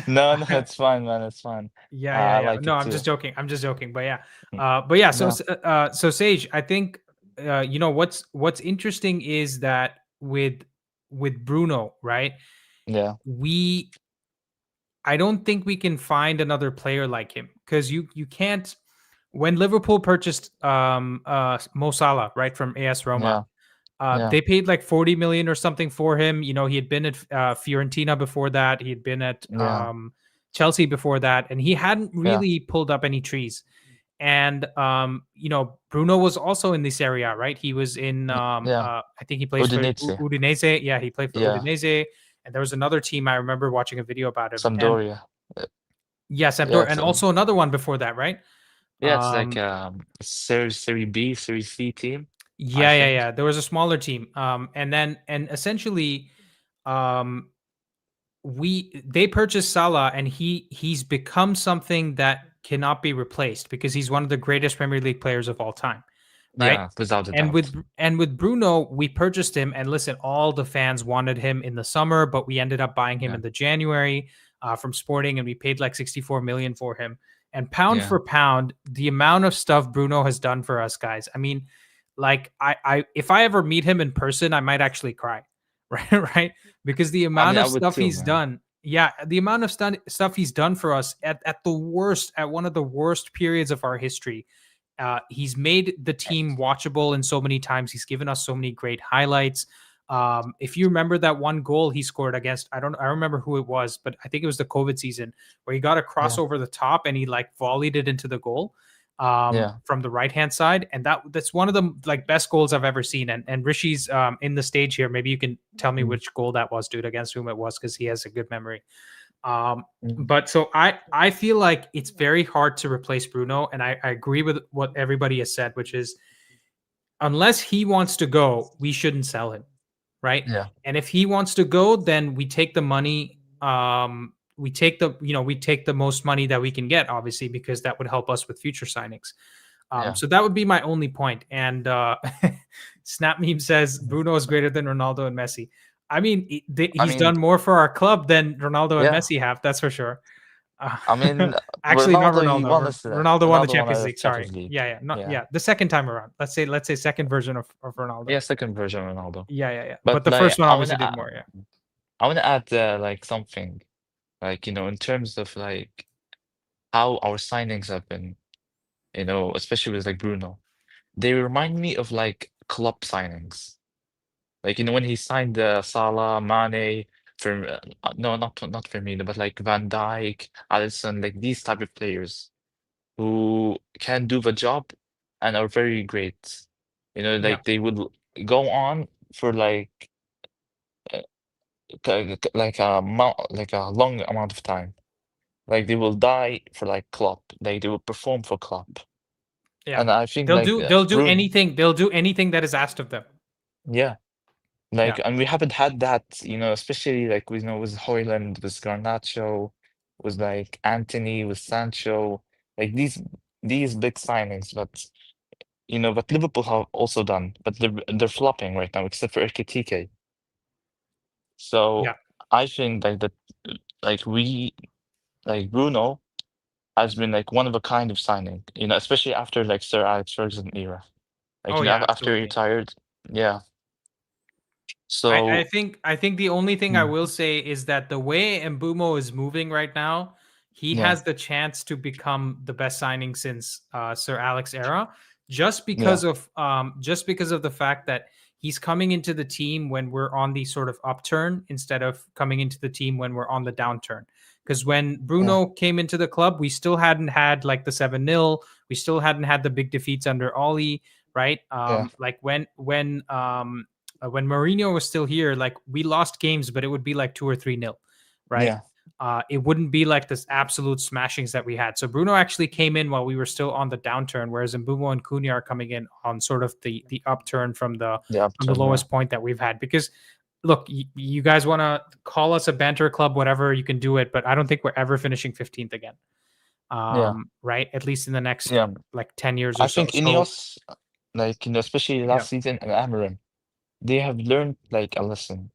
No, it's fine, man. It's fine. I Yeah. like No, it I'm too. just joking. I'm just joking. But yeah, Mm. So No. so Sage, I think what's interesting is that with Bruno, right? Yeah. We I don't think we can find another player like him, because you can't. When Liverpool purchased Mo Salah, right, from AS Roma, Yeah, yeah, they paid like 40 million or something for him. You know, he had been at Fiorentina before that. He had been at yeah, Chelsea before that, and he hadn't yeah, really pulled up any trees. And you know, Bruno was also in this area, right? He was in yeah. I think he plays for Udinese. Udinese. Yeah, he played for Yeah, Udinese. And there was another team I remember watching a video about him. And Sampdoria. yeah, Yeah, Sampdoria, and also another one before that, right? yeah, it's like Um, Serie B, Serie C team, I yeah, yeah, think. yeah. There was a smaller team. And essentially, um, they purchased Salah, and he's become something that cannot be replaced, because he's one of the greatest Premier League players of all time, right? Yeah, without a And doubt. with Bruno, we purchased him, and listen, all the fans wanted him in the summer, but we ended up buying him Yeah, in the January from Sporting, and we paid like 64 million for him. And pound yeah, for pound, the amount of stuff Bruno has done for us, guys. I mean, like I if I ever meet him in person, I might actually cry, right? Right? Because the I amount mean, I of would stuff too, he's man. done, yeah, the amount of stuff he's done for us at the worst, at one of the worst periods of our history. He's made the team watchable in so many times. He's given us so many great highlights. If you remember that one goal he scored against, I remember who it was, but I think it was the COVID season, where he got a cross Yeah, over the top and he like volleyed it into the goal yeah. from the right hand side, and that's one of the like best goals I've ever seen. And Rishi's in the stage here. Maybe you can tell me Mm, which goal that was, dude, against whom it was, because he has a good memory. Um, mm, but so I feel like it's very hard to replace Bruno, and I agree with what everybody has said, which is unless he wants to go, we shouldn't sell him, right? yeah, And if he wants to go, then we take the money. We take the most money that we can get, obviously, because that would help us with future signings. yeah. So that would be my only point. And Snap Meme says Mm. Bruno is greater than Ronaldo and Messi. I mean, I he's mean, done more for our club than Ronaldo and yeah. Messi have. That's for sure. Uh, I mean, actually, not Ronaldo, he Ronaldo. won us Ronaldo won the Ronaldo won Champions a League. Sorry. Champions League. Yeah, yeah, not Yeah, yeah. The second time around. Let's say second version of Ronaldo. yeah, second version Ronaldo. Yeah, yeah, yeah. But But the like, first one obviously did more. Yeah, I wanna add like something, like in terms of like how our signings have been, especially with like Bruno. They remind me of like club signings. Like when he signed Salah, Mane, for no, not Firmino, but like Van Dijk, Alisson, like these type of players who can do the job and are very great. yeah, Like they would go on for like like a long amount of time. Like they will die for like Klopp. Like they will perform for Klopp. yeah. And I think They'll like do they'll do Bruno, anything. They'll do anything that is asked of them. yeah. Yeah, Like, and we haven't had that, especially like with Hoyland, with Garnacho, with like Anthony, with Sancho, like these big signings. But Liverpool have also done, but they're flopping right now, except for Ekitike. So yeah. I think like that, like Bruno has been like one of a kind of signing, especially after like Sir Alex Ferguson era. Like Oh yeah, after he absolutely. retired, yeah. I So think the only thing I mm, will say is that the way Mbumo is moving right now, he yeah, has the chance to become the best signing since Sir Alex era, yeah, just because of the fact that he's coming into the team when we're on the sort of upturn instead of coming into the team when we're on the downturn. Because when yeah, Bruno came into the club, we still hadn't had like the 7-0, we still hadn't had the big defeats under Ollie, right? yeah, Like when Mourinho was still here, like we lost games, but it would be like 2 or 3 nil, right? yeah, It wouldn't be like this absolute smashings that we had. So Bruno actually came in while we were still on the downturn, whereas Mbumo and Cunha are coming in on sort of the upturn the from the upturn, yeah, lowest point that we've had. Because look, you guys want to call us a banter club, whatever, you can do it, but I don't think we're ever finishing 15th again. yeah, Right? At least in the next yeah. like 10 years or I so. think So Ineos, like especially yeah, last season and Amarim, they have learned like a lesson,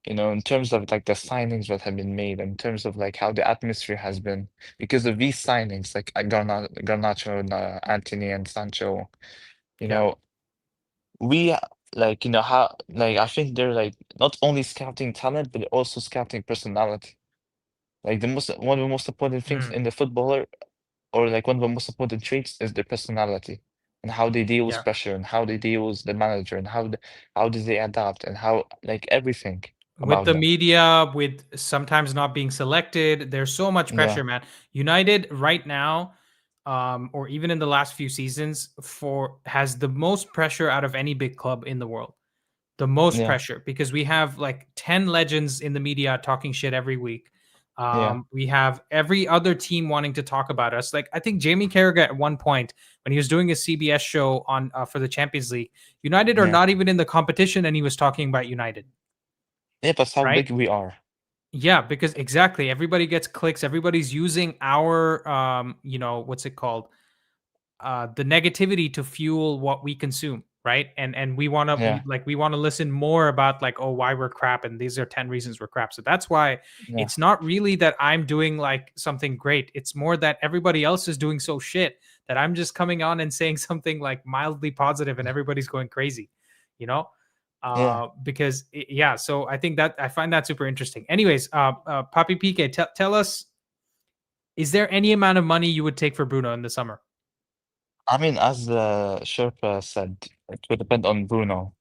in terms of like the signings that have been made, in terms of like how the atmosphere has been because of these signings, like Garnacho, and, Anthony, and Sancho. You yeah, know, we like how like I think they're like not only scouting talent, but also scouting personality. Like one of the most important things Mm, in the footballer, or like one of the most important traits, is their personality and how they deal with yeah. pressure and how they deal with the manager and how do they adapt and how, like, everything With about the them. media, with sometimes not being selected, there's so much Yeah, pressure, man. United right now, or even in the last few seasons, has the most pressure out of any big club in the world. The most yeah, pressure because we have like 10 legends in the media talking shit every week. yeah, We have every other team wanting to talk about us. Like I think Jamie Carragher at one point when he was doing a CBS show on for the Champions League, United are yeah. not even in the competition, and he was talking about United, Yeah, that's how right? big we are. Yeah, because exactly everybody gets clicks. Everybody's using our what's it called? The negativity to fuel what we consume, right? And we want to Yeah, we want to listen more about like, oh, why we're crap, and these are 10 reasons we're crap. So that's why yeah, it's not really that I'm doing like something great. It's more that everybody else is doing so shit that I'm just coming on and saying something like mildly positive and everybody's going crazy, you know? yeah. Because yeah, so I think that I find that super interesting. Anyways, Papi PK, tell us, is there any amount of money you would take for Bruno in the summer? I mean, as the Sherpa said, it will depend on Bruno.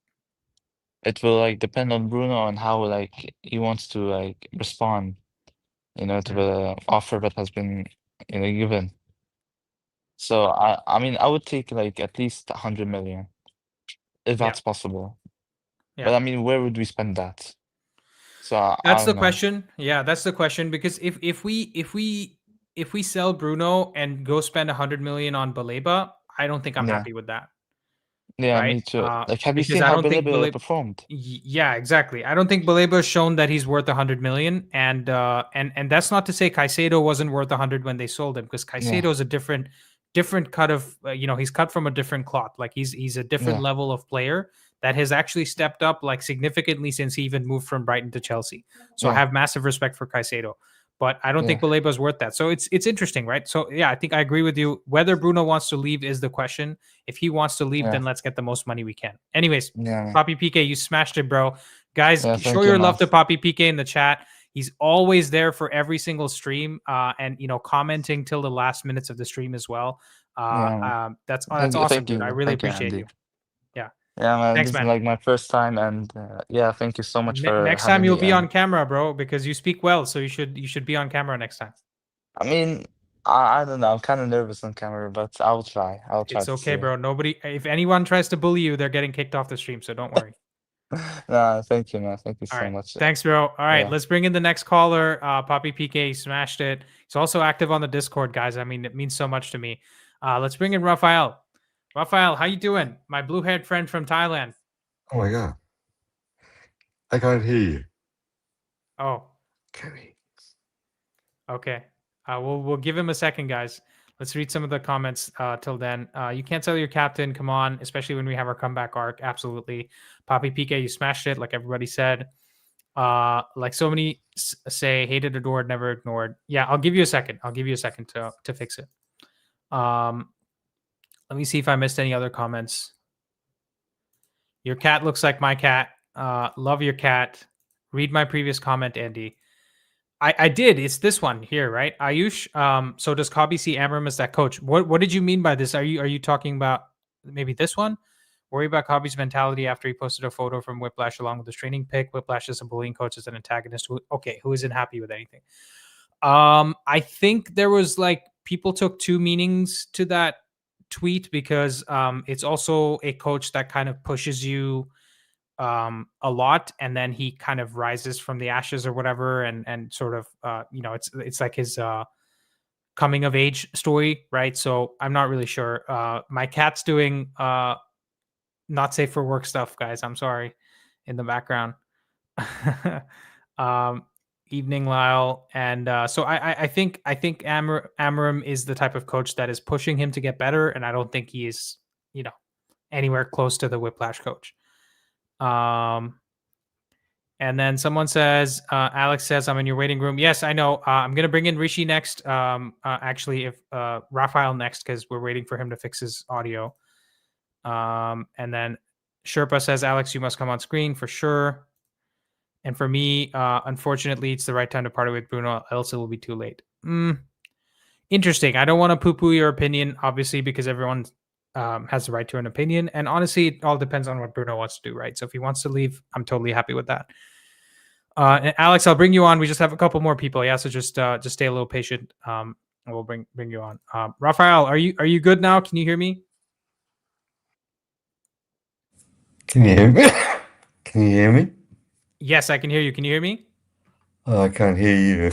It will like depend on Bruno and how like he wants to like respond, to Mm, the offer that has been, given. So I mean, I would take like at least 100 million if yeah, that's possible. yeah. But I mean, where would we spend that? So I That's the don't know. question. Yeah, that's the question. Because if we sell Bruno and go spend 100 million on Baleba, I don't think I'm Yeah, happy with that. yeah, Right? me too. Like, have you Because seen I how don't think Belibele Baleba. performed? Yeah, exactly. I don't think Baleba has shown that he's worth 100 million, and that's not to say Caicedo wasn't worth 100 when they sold him, because Yeah, Caicedo is a different cut of he's cut from a different cloth. Like he's a different yeah, level of player that has actually stepped up like significantly since he even moved from Brighton to Chelsea. So I yeah, have massive respect for Caicedo, but I don't yeah, think Baleba is worth that. So it's interesting, right? So yeah, I think I agree with you. Whether Bruno wants to leave is the question. If he wants to leave, yeah, then let's get the most money we can. Anyways, yeah, man. Poppy PK, you smashed it, bro. Guys, Yeah, show thank you, your man. love to Poppy PK in the chat. He's always there for every single stream, and commenting till the last minutes of the stream as well. Yeah, man. That's awesome, dude. I really Thank you, appreciate Andy. you. Yeah, Yeah, man, thanks, this is man. like my first time, and yeah, thank you so much for Next time having you'll me. be on And camera, bro, because you speak well. So you should be on camera next time. I mean, I don't know, I'm kind of nervous on camera, but I'll try. I'll try It's to okay, see. bro. Nobody, if anyone tries to bully you, they're getting kicked off the stream. So don't worry. No, thank you, man. Thank you All so right. much. Thanks, bro. All right. Yeah, Let's bring in the next caller. Poppy PK smashed it. He's also active on the Discord, guys. I mean, it means so much to me. Let's bring in Raphael. Raphael, how you doing? My blue-haired friend from Thailand. Oh my god. I can't hear you. Oh, Kenny. okay. We'll give him a second, guys. Let's read some of the comments till then. You can't sell your captain. Come on, especially when we have our comeback arc. Absolutely. Poppy PK, you smashed it, like everybody said. Like so many say, hated, adored, never ignored. Yeah, I'll give you a second. I'll give you a second to fix it. Let me see if I missed any other comments. Your cat looks like my cat. Love your cat. Read my previous comment, Andy. I did. It's this one here, right? Ayush. So does Kabi see Amram as that coach? What did you mean by this? Are you talking about maybe this one? Worry about Kabi's mentality after he posted a photo from Whiplash along with his training pic. Whiplash is a bullying coach, as an antagonist. Who isn't happy with anything? I think there was like people took two meanings to that tweet, because it's also a coach that kind of pushes you a lot, and then he kind of rises from the ashes or whatever, and sort of it's like his coming of age story, right? So I'm not really sure. My cat's doing not safe for work stuff, guys. I'm sorry, in the background. um Evening, Lyle. And so I think Amram is the type of coach that is pushing him to get better, and I don't think he is anywhere close to the Whiplash coach. And then someone says, Alex says, I'm in your waiting room. Yes, I know. I'm going to bring in Rishi next. Actually, if Raphael next, because we're waiting for him to fix his audio. And then Sherpa says, Alex, you must come on screen for sure. And for me, unfortunately, it's the right time to party with Bruno, else it will be too late. Interesting. I don't want to poo-poo your opinion, obviously, because everyone has the right to an opinion. And honestly, it all depends on what Bruno wants to do, right? So if he wants to leave, I'm totally happy with that. And Alex, I'll bring you on. We just have a couple more people. Yeah, so just stay a little patient. And we'll bring you on. Raphael, are you good now? Can you hear me? Can you hear me? Can you hear me? Yes, I can hear you. Can you hear me? Oh, I can't hear you.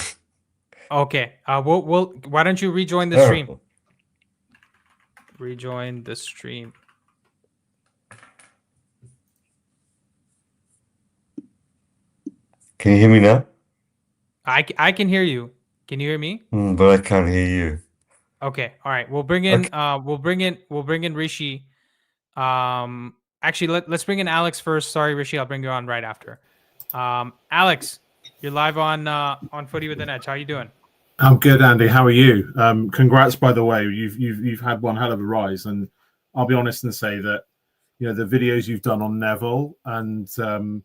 Okay. We'll why don't you rejoin the stream? Terrible. Rejoin the stream. Can you hear me now? I can hear you. Can you hear me? But I can't hear you. Okay. All right. We'll bring in Okay. we'll bring in Rishi. Actually let's bring in Alex first. Sorry, Rishi, I'll bring you on right after. Alex, you're live on Footy with an Edge. How you doing? I'm good, Andy. How are you? Congrats, by the way. You've had one hell of a rise, and I'll be honest and say that the videos you've done on Neville and on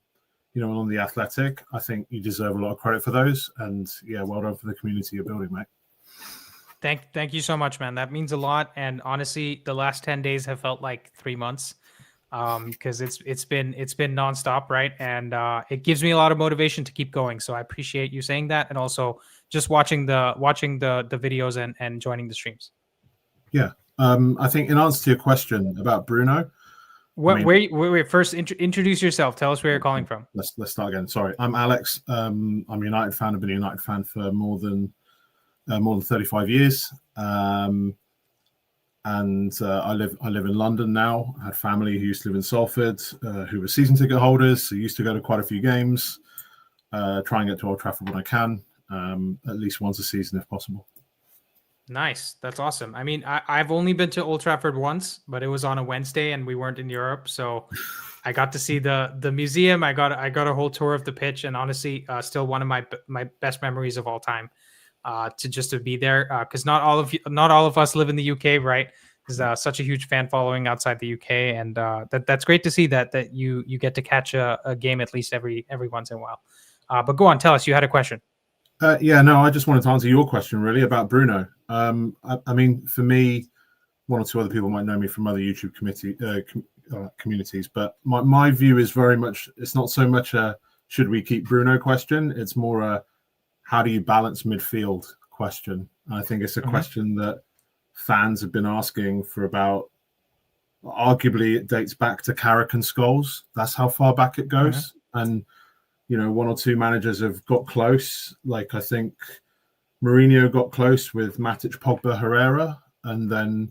the Athletic, I think you deserve a lot of credit for those. And yeah, well done for the community you're building, mate. Thank you so much, man. That means a lot. And honestly, the last 10 days have felt like 3 months. Because it's been nonstop, right? And it gives me a lot of motivation to keep going. So I appreciate you saying that, and also just watching the videos and joining the streams. Yeah, I think in answer to your question about Bruno, wait. First, introduce yourself. Tell us where you're calling from. Let's start again. Sorry, I'm Alex. I'm a United fan. I've been a United fan for more than 35 years. And I live in London now. I had family who used to live in Salford, who were season ticket holders, who used to go to quite a few games. Try and get to Old Trafford when I can, at least once a season if possible. Nice, that's awesome. I mean, I've only been to Old Trafford once, but it was on a Wednesday and we weren't in Europe, so I got to see the museum. I got a whole tour of the pitch, and honestly, still one of my best memories of all time. To be there, because not all of us live in the UK, right? There's such a huge fan following outside the UK, and that's great to see that you get to catch a game at least every once in a while. But go on, tell us. You had a question. Yeah, no, I just wanted to answer your question really about Bruno. I mean, for me, one or two other people might know me from other YouTube communities, but my view is very much, it's not so much a should we keep Bruno question. It's more a how do you balance midfield question. And I think it's a question that fans have been asking for about, arguably it dates back to Carrick and Scholes. That's how far back it goes. And, one or two managers have got close. Like I think Mourinho got close with Matic, Pogba, Herrera. And then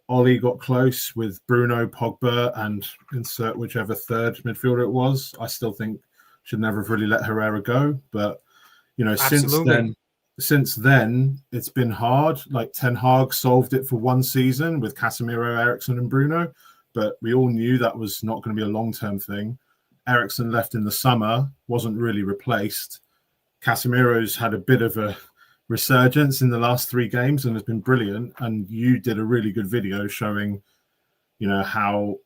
Oli got close with Bruno, Pogba, and insert whichever third midfielder it was. I still think should never have really let Herrera go. But since then, it's been hard. Like Ten Hag solved it for one season with Casemiro, Eriksen, and Bruno, but we all knew that was not going to be a long-term thing. Eriksen left in the summer, wasn't really replaced. Casemiro's had a bit of a resurgence in the last 3 games and has been brilliant. And you did a really good video showing, how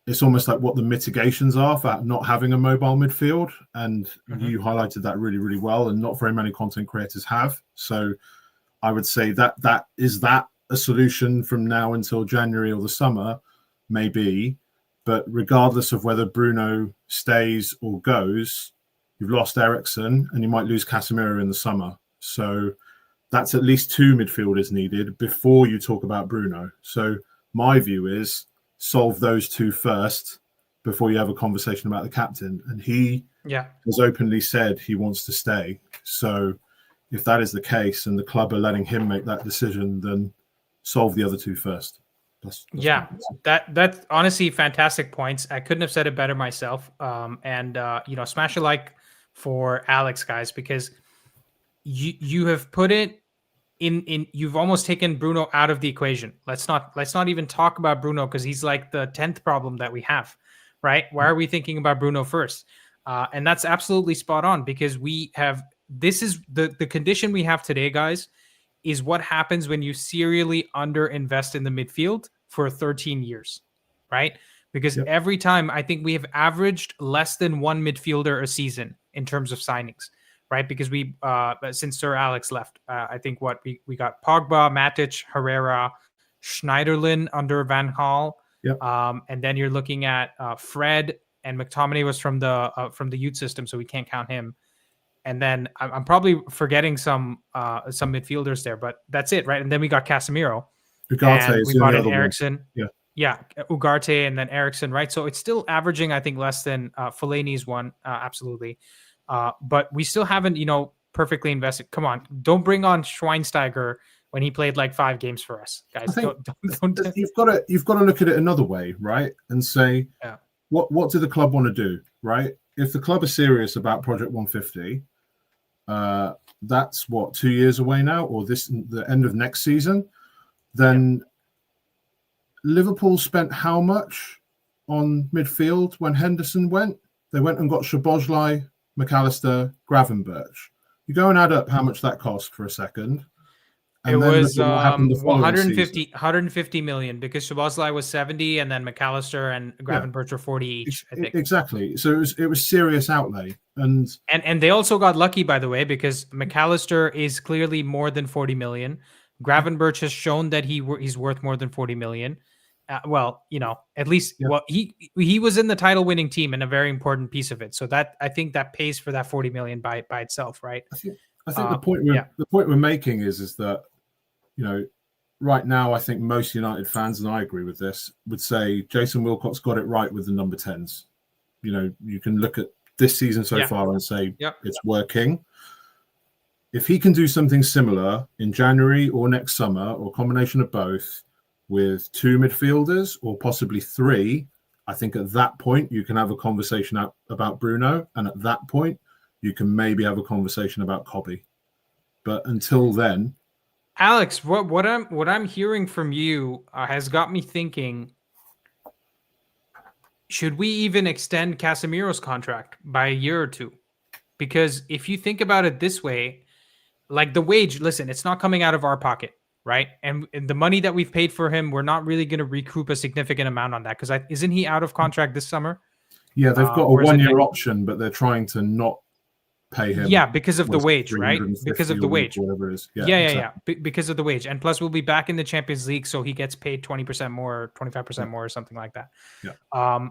it's almost like what the mitigations are for not having a mobile midfield. And you highlighted that really, really well. And not very many content creators have. So I would say that a solution from now until January or the summer? Maybe. But regardless of whether Bruno stays or goes, you've lost Eriksen and you might lose Casemiro in the summer. So that's at least 2 midfielders needed before you talk about Bruno. So my view is, solve those 2 first before you have a conversation about the captain. And he has openly said he wants to stay. So if that is the case and the club are letting him make that decision, then solve the other 2 first. That's that's honestly fantastic points. I couldn't have said it better myself. Smash a like for Alex, guys, because you have put it in you've almost taken Bruno out of the equation. Let's not even talk about Bruno, because he's like the 10th problem that we have, right? Why are we thinking about Bruno first? And that's absolutely spot on, because this is the condition we have today, guys, is what happens when you serially underinvest in the midfield for 13 years, right? because Yep. every time I think we have averaged less than one midfielder a season in terms of signings, right? Because we since Sir Alex left, I think we got Pogba, Matic, Herrera, Schneiderlin under Van Gaal, Yep. and then you're looking at Fred, and McTominay was from the youth system, so we can't count him. And then I'm probably forgetting some midfielders there, but that's it, right? And then we got Casemiro, Ugarte and is we the brought only in other one. Eriksen. Yeah. Ugarte, and then Eriksen, right? So it's still averaging, I think, less than Fellaini's one, absolutely. But we still haven't, perfectly invested. Come on, don't bring on Schweinsteiger when he played like 5 games for us, guys. I think Don't. you've got to look at it another way, right? And say, Yeah. what do the club want to do, right? If the club are serious about Project 150, that's what, 2 years away now, or the end of next season. Then Liverpool spent how much on midfield when Henderson went? They went and got Szoboszlai, McAllister, Gravenberch. You go and add up how much that cost for a second. It was 150 150 million, because Szoboszlai was 70, and then McAllister and Gravenberch were 40 each, I think. Exactly. So it was serious outlay. And they also got lucky, by the way, because McAllister is clearly more than 40 million. Gravenberch has shown that he's worth more than 40 million. At least he was in the title winning team and a very important piece of it. So that, I think, that pays for that 40 million by itself, right? I think the point we're making is that, right now I think most United fans, and I agree with this, would say Jason Wilcox got it right with the number 10s. You can look at this season so far and say it's working. If he can do something similar in January or next summer, or a combination of both, with 2 midfielders or possibly 3, I think at that point you can have a conversation about Bruno, and at that point you can maybe have a conversation about Kobe. But until then, Alex, what I'm hearing from you has got me thinking: should we even extend Casemiro's contract by a year or 2? Because if you think about it this way, like the wage, listen, it's not coming out of our pocket, right? And the money that we've paid for him, we're not really going to recoup a significant amount on that, because isn't he out of contract this summer? Yeah, they've got a 1-year option, but they're trying to not pay him. Yeah, because of the wage, right? Because of the wage. Whatever it is. Because of the wage. And plus, we'll be back in the Champions League, so he gets paid 20% more, 25% more, or something like that. Yeah.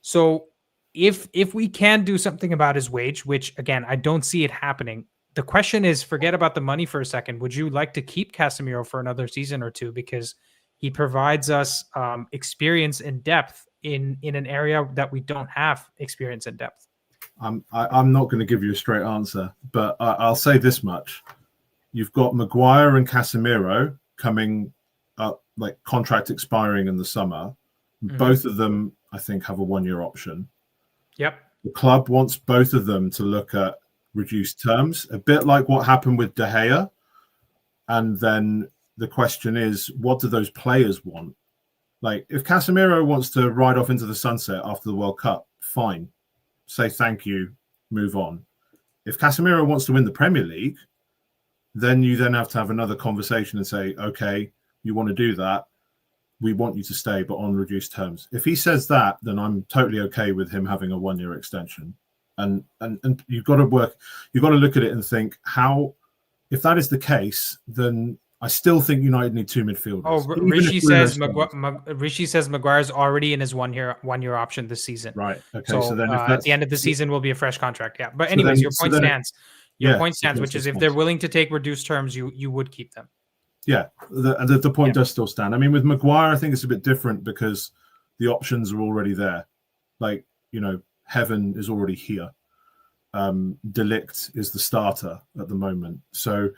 So if we can do something about his wage, which, again, I don't see it happening, the question is, forget about the money for a second. Would you like to keep Casemiro for another season or 2? Because he provides us experience and depth in an area that we don't have experience and depth. I'm not going to give you a straight answer, but I'll say this much. You've got Maguire and Casemiro coming up, like contract expiring in the summer. Mm-hmm. Both of them, I think, have a 1-year option. Yep. The club wants both of them to look at reduced terms, a bit like what happened with De Gea. And then the question is, what do those players want? Like, if Casemiro wants to ride off into the sunset after the World Cup, fine. Say thank you, move on. If Casemiro wants to win the Premier League, then you have to have another conversation and say, okay, you want to do that, we want you to stay, but on reduced terms. If he says that, then I'm totally okay with him having a 1-year extension. And you've got to look at it and think, if that is the case, then I still think United need 2 midfielders. Oh, Rishi says Maguire's already in his 1-year option this season. Right. Okay. So then at the end of the season will be a fresh contract. Yeah. But anyways, your point stands. Your point stands, which is if they're willing to take reduced terms, you would keep them. Yeah. The point does still stand. I mean, with Maguire, I think it's a bit different because the options are already there. Like, Heaven is already here. De Ligt is the starter at the moment. So,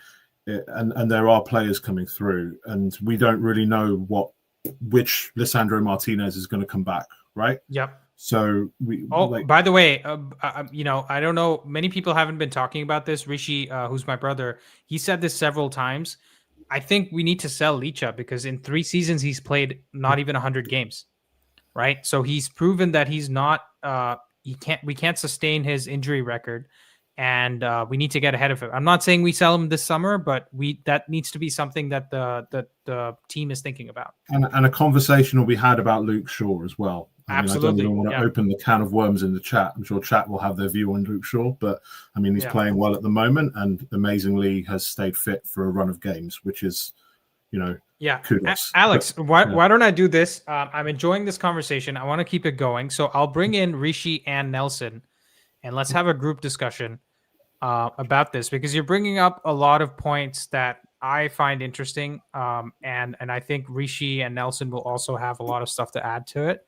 and there are players coming through, and we don't really know which Lisandro Martinez is going to come back, right? Yep. So by the way, I don't know. Many people haven't been talking about this. Rishi, who's my brother, he said this several times. I think we need to sell Licha because in 3 seasons he's played not even 100 games, right? So he's proven that he's not. We can't sustain his injury record, and we need to get ahead of it. I'm not saying we sell him this summer, but that needs to be something that the team is thinking about. And a conversation will be had about Luke Shaw as well. I mean, Absolutely. I don't even want to open the can of worms in the chat. I'm sure chat will have their view on Luke Shaw, but I mean, he's playing well at the moment and amazingly has stayed fit for a run of games, which is, kudos. Alex, why don't I do this? I'm enjoying this conversation. I want to keep it going. So I'll bring in Rishi and Nelson, and let's have a group discussion about this, because you're bringing up a lot of points that I find interesting. And I think Rishi and Nelson will also have a lot of stuff to add to it.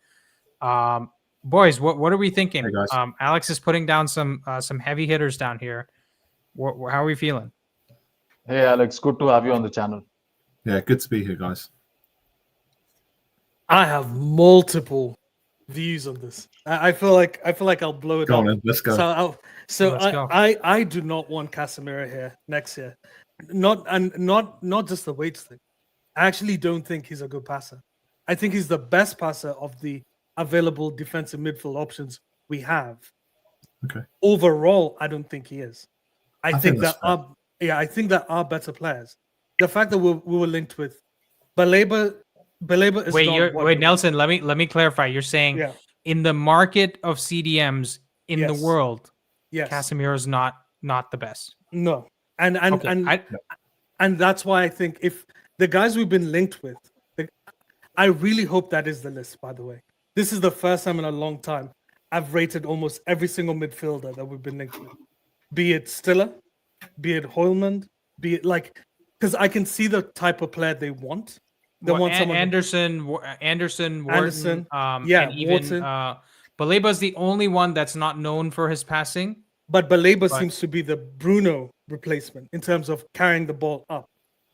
Boys, what are we thinking? Hey, guys. Alex is putting down some heavy hitters down here. How are we feeling? Hey, Alex, good to have you on the channel. Yeah, good to be here, guys. I have multiple views on this. I feel like I'll blow it Go up. on, let's go. So go. I do not want Casemiro here next year. Not just the weights thing. I actually don't think he's a good passer. I think he's the best passer of the available defensive midfield options we have. Okay. Overall, I don't think he is. I think that's I think there are better players. The fact that we were linked with Baleba is Wait, Nelson, let me clarify. You're saying in the market of CDMs in the world, Casemiro's not the best. No. And that's why I think if the guys we've been linked with, I really hope that is the list, by the way. This is the first time in a long time I've rated almost every single midfielder that we've been linked with. Be it Stiller, be it Hoylman, be it because I can see the type of player they want. They want someone Anderson, Wharton, and even Wharton. Baleba's the only one that's not known for his passing. But Baleba seems to be the Bruno replacement in terms of carrying the ball up.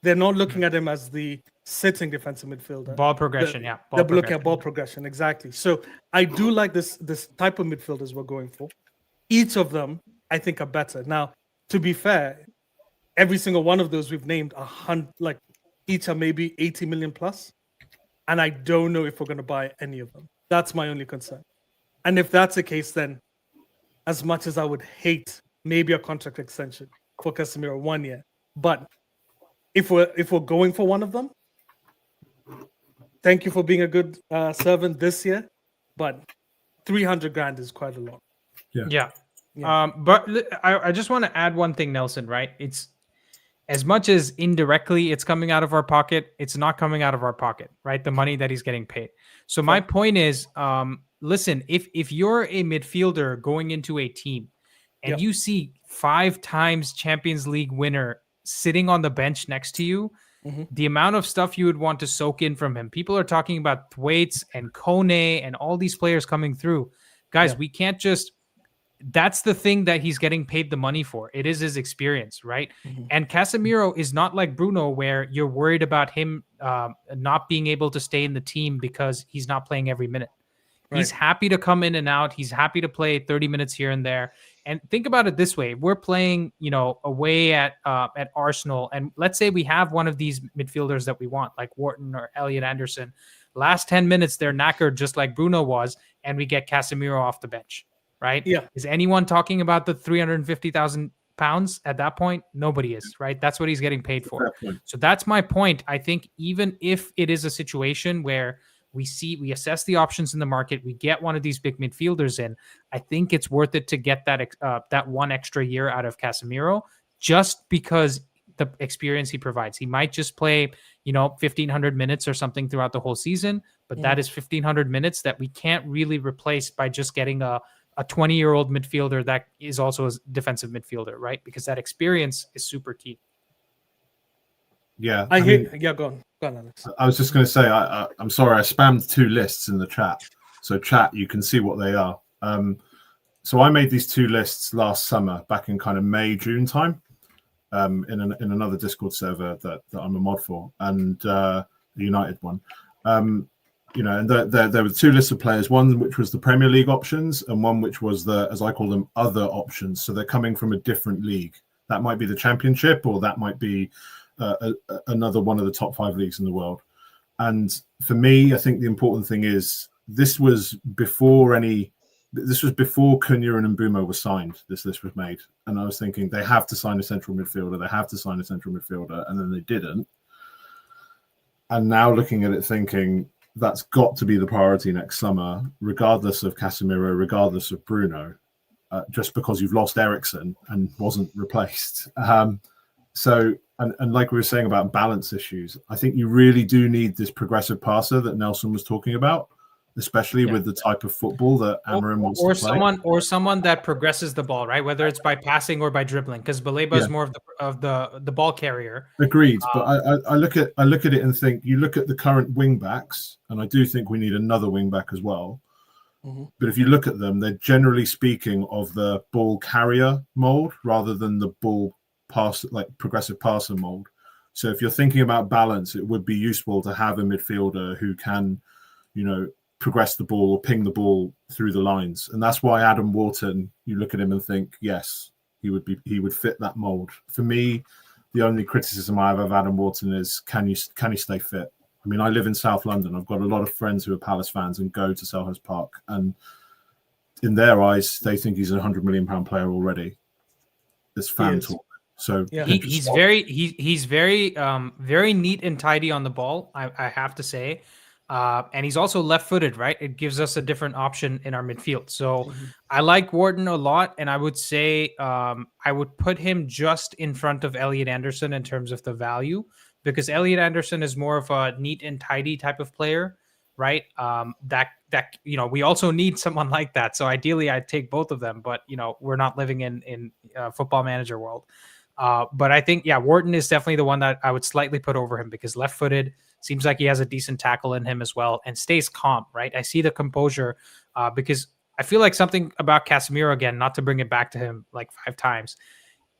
They're not looking at him as the sitting defensive midfielder. Ball progression, They're looking at ball progression, exactly. So I do like this type of midfielders we're going for. Each of them, I think, are better. Now, to be fair, every single one of those we've named each are maybe 80 million plus. And I don't know if we're going to buy any of them. That's my only concern. And if that's the case, then as much as I would hate maybe a contract extension for Casemiro 1 year, but if we're going for one of them, thank you for being a good servant this year, but 300 grand is quite a lot. Yeah. But I just want to add one thing, Nelson, right? It's as much as indirectly it's coming out of our pocket, it's not coming out of our pocket, right? The money that he's getting paid. So my point is, listen, if you're a midfielder going into a team and you see 5 times Champions League winner sitting on the bench next to you, the amount of stuff you would want to soak in from him. People are talking about Thwaites and Kone and all these players coming through. Guys, we can't just... That's the thing that he's getting paid the money for. It is his experience, right? And Casemiro is not like Bruno, where you're worried about him not being able to stay in the team because he's not playing every minute. Right. He's happy to come in and out. He's happy to play 30 minutes here and there. And think about it this way. We're playing, away at Arsenal. And let's say we have one of these midfielders that we want, like Wharton or Elliot Anderson. Last 10 minutes, they're knackered just like Bruno was, and we get Casemiro off the bench. Right? Yeah. Is anyone talking about the 350,000 pounds at that point? Nobody is, right? That's what he's getting paid for. So that's my point. I think even if it is a situation where we assess the options in the market, we get one of these big midfielders in, I think it's worth it to get that one extra year out of Casemiro, just because the experience he provides. He might just play, 1,500 minutes or something throughout the whole season, but that is 1,500 minutes that we can't really replace by just getting a 20-year-old midfielder that is also a defensive midfielder, right? Because that experience is super key. Yeah. Go on, Alex. I was just going to say, I'm sorry, I spammed 2 lists in the chat. So chat, you can see what they are. So I made these 2 lists last summer, back in kind of May, June time, in another Discord server that I'm a mod for, and the United one. And there were 2 lists of players, one which was the Premier League options and one which was the, as I call them, other options. So they're coming from a different league. That might be the Championship, or that might be another one of the top 5 leagues in the world. And for me, I think the important thing is this was before any this was before Cunha and Mbeumo were signed. This list was made, and I was thinking they have to sign a central midfielder. They have to sign a central midfielder, and then they didn't. And now looking at it, thinking that's got to be the priority next summer, regardless of Casemiro, regardless of Bruno, just because you've lost Eriksen and wasn't replaced. So, like we were saying about balance issues, I think you really do need this progressive passer that Nelson was talking about, especially with the type of football that Amarim wants to play. Or someone that progresses the ball, right? Whether it's by passing or by dribbling, because Baleba is more of the ball carrier. Agreed, but I look at it and think, you look at the current wing backs, and I do think we need another wing back as well. But if you look at them, they're generally speaking of the ball carrier mold rather than the ball pass, like progressive passer mold. So if you're thinking about balance, it would be useful to have a midfielder who can, progress the ball or ping the ball through the lines. And that's why Adam Wharton, you look at him and think, yes, he would fit that mold. For me, the only criticism I have of Adam Wharton is, can he stay fit? I mean, I live in South London. I've got a lot of friends who are Palace fans and go to Selhurst Park, and in their eyes, they think he's a £100 million player already. This fan talk. So he's very neat and tidy on the ball, I have to say. And he's also left-footed, right? It gives us a different option in our midfield. So I like Wharton a lot, and I would say I would put him just in front of Elliot Anderson in terms of the value, because Elliot Anderson is more of a neat and tidy type of player, right? That we also need someone like that. So ideally, I'd take both of them, but we're not living in Football Manager world. But I think Wharton is definitely the one that I would slightly put over him, because left-footed, seems like he has a decent tackle in him as well, and stays calm, right? I see the composure because I feel like something about Casemiro, again, not to bring it back to him like 5 times,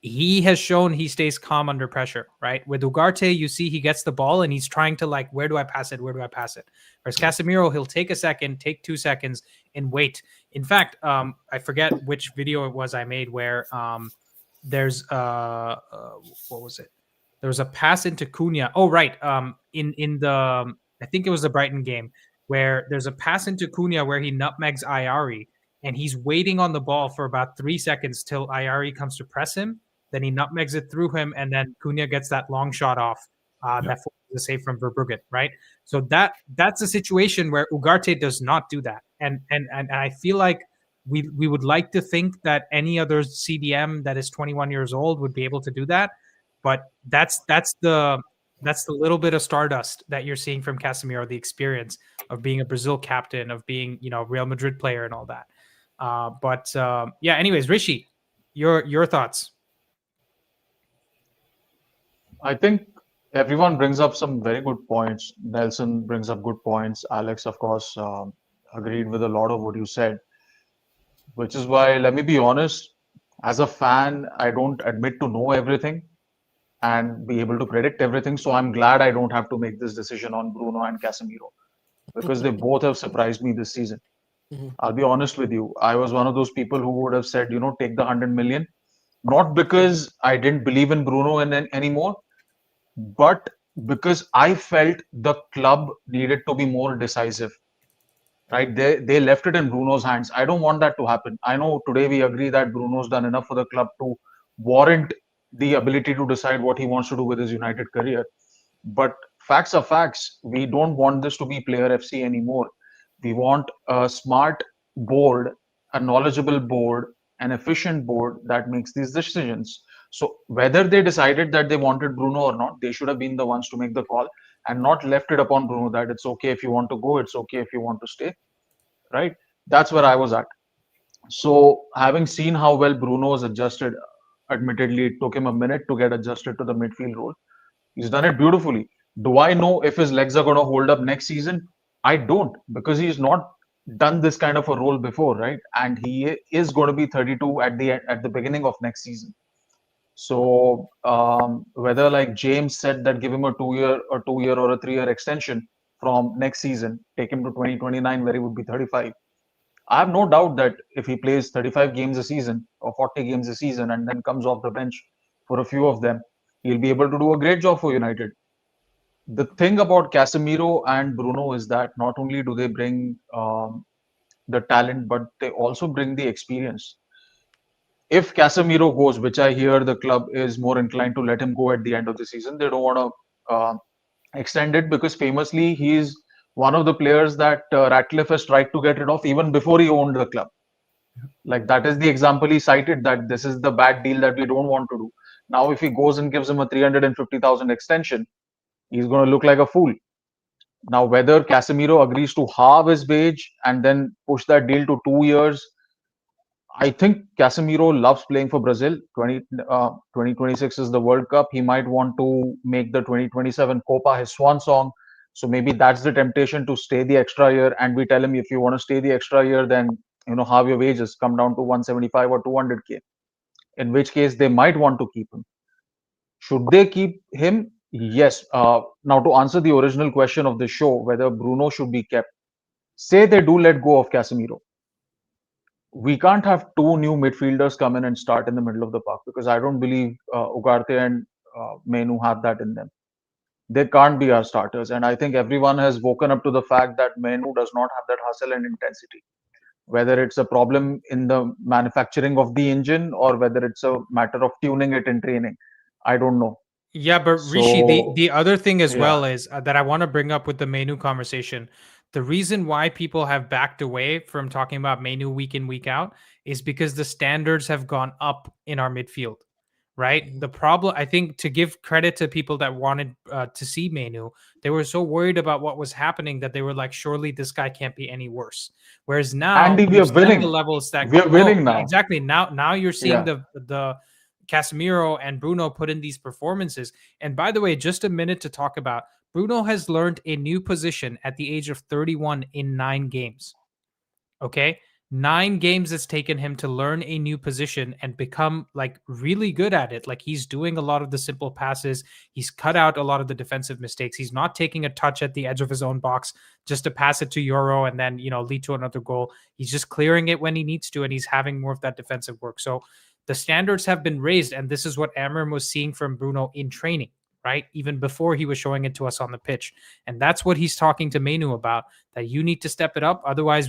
he has shown he stays calm under pressure, right? With Ugarte, you see he gets the ball and he's trying to where do I pass it? Where do I pass it? Whereas Casemiro, he'll take a second, take 2 seconds and wait. In fact, I forget which video it was I made where there's what was it? There was a pass into Cunha. Oh, right. In the I think it was the Brighton game where there's a pass into Cunha where he nutmegs Ayari, and he's waiting on the ball for about 3 seconds till Ayari comes to press him. Then he nutmegs it through him, and then Cunha gets that long shot off that forces a save from Verbruggen, right? So that's a situation where Ugarte does not do that, and I feel like we would like to think that any other CDM that is 21 years old would be able to do that. But that's the little bit of stardust that you're seeing from Casemiro, the experience of being a Brazil captain, of being Real Madrid player and all that. Anyways, Rishi, your thoughts? I think everyone brings up some very good points. Nelson brings up good points. Alex, of course, agreed with a lot of what you said, which is why, let me be honest, as a fan, I don't admit to know everything and be able to predict everything. So I'm glad I don't have to make this decision on Bruno and Casemiro, because they both have surprised me this season. I'll be honest with you. I was one of those people who would have said, take the 100 million, not because I didn't believe in Bruno anymore, but because I felt the club needed to be more decisive. Right? They left it in Bruno's hands. I don't want that to happen. I know today we agree that Bruno's done enough for the club to warrant the ability to decide what he wants to do with his United career. But facts are facts. We don't want this to be player FC anymore. We want a smart board, a knowledgeable board, an efficient board that makes these decisions. So whether they decided that they wanted Bruno or not, they should have been the ones to make the call and not left it upon Bruno that it's okay if you want to go, it's okay if you want to stay. Right? That's where I was at. So having seen how well Bruno was adjusted, admittedly, it took him a minute to get adjusted to the midfield role. He's done it beautifully. Do I know if his legs are going to hold up next season? I don't, because he's not done this kind of a role before, right? And he is going to be 32 at the beginning of next season. So whether, like James said, that give him a 2-year or a 3-year extension from next season, take him to 2029 where he would be 35. I have no doubt that if he plays 35 games a season or 40 games a season and then comes off the bench for a few of them, he'll be able to do a great job for United. The thing about Casemiro and Bruno is that not only do they bring the talent, but they also bring the experience. If Casemiro goes, which I hear the club is more inclined to let him go at the end of the season, they don't want to extend it because famously he's one of the players that Ratcliffe has tried to get rid of even before he owned the club. Like that is the example he cited, that this is the bad deal that we don't want to do. Now, if he goes and gives him a 350,000 extension, he's going to look like a fool. Now, whether Casemiro agrees to halve his wage and then push that deal to 2 years, I think Casemiro loves playing for Brazil. 2026 is the World Cup. He might want to make the 2027 Copa his swan song. So maybe that's the temptation to stay the extra year. And we tell him, if you want to stay the extra year, then halve your wages, come down to 175 or 200K. In which case they might want to keep him. Should they keep him? Yes. Now, to answer the original question of the show, whether Bruno should be kept, say they do let go of Casemiro. We can't have two new midfielders come in and start in the middle of the park, because I don't believe Ugarte and Menu have that in them. They can't be our starters. And I think everyone has woken up to the fact that Menu does not have that hustle and intensity. Whether it's a problem in the manufacturing of the engine or whether it's a matter of tuning it in training, I don't know. Yeah, but Rishi, the So, the other thing as yeah. well is that I want to bring up with the Menu conversation. The reason why people have backed away from talking about Menu week in, week out is because the standards have gone up in our midfield, right? The problem, I think, to give credit to people that wanted to see Menu, they were so worried about what was happening that they were like, surely this guy can't be any worse. Whereas now, Andy, we you're are seeing the winning. levels that We are winning now. exactly. Now you're seeing Yeah. the Casemiro and Bruno put in these performances. And by the way, just a minute to talk about, Bruno has learned a new position at the age of 31 in 9 games. Okay? 9 games it's taken him to learn a new position and become like really good at it. Like he's doing a lot of the simple passes. He's cut out a lot of the defensive mistakes. He's not taking a touch at the edge of his own box just to pass it to Euro and then, lead to another goal. He's just clearing it when he needs to, and he's having more of that defensive work. So the standards have been raised, and this is what Amram was seeing from Bruno in training, right? Even before he was showing it to us on the pitch. And that's what he's talking to Menu about, that you need to step it up. Otherwise,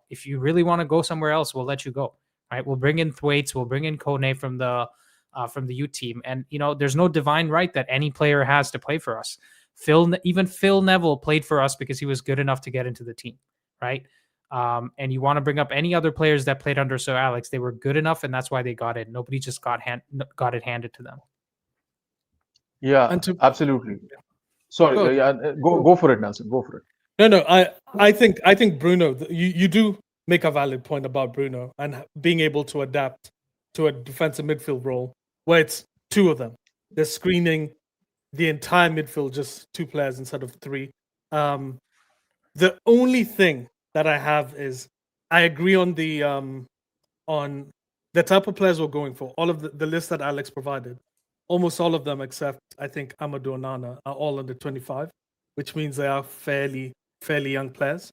if you really want to go somewhere else, we'll let you go, right? We'll bring in Thwaites, we'll bring in Kone from the U team. And, there's no divine right that any player has to play for us. Even Phil Neville played for us because he was good enough to get into the team, right? And you want to bring up any other players that played under Sir Alex, they were good enough, and that's why they got it. Nobody just got it handed to them. Yeah, And to- absolutely. Sorry, Go. go for it, Nelson. Go for it. No. I think Bruno, you do make a valid point about Bruno and being able to adapt to a defensive midfield role where it's 2 of them. They're screening the entire midfield, just 2 players instead of 3. The only thing that I have is I agree on the type of players we're going for. All of the list that Alex provided, almost all of them except I think Amadou Onana are all under 25, which means they are fairly young players.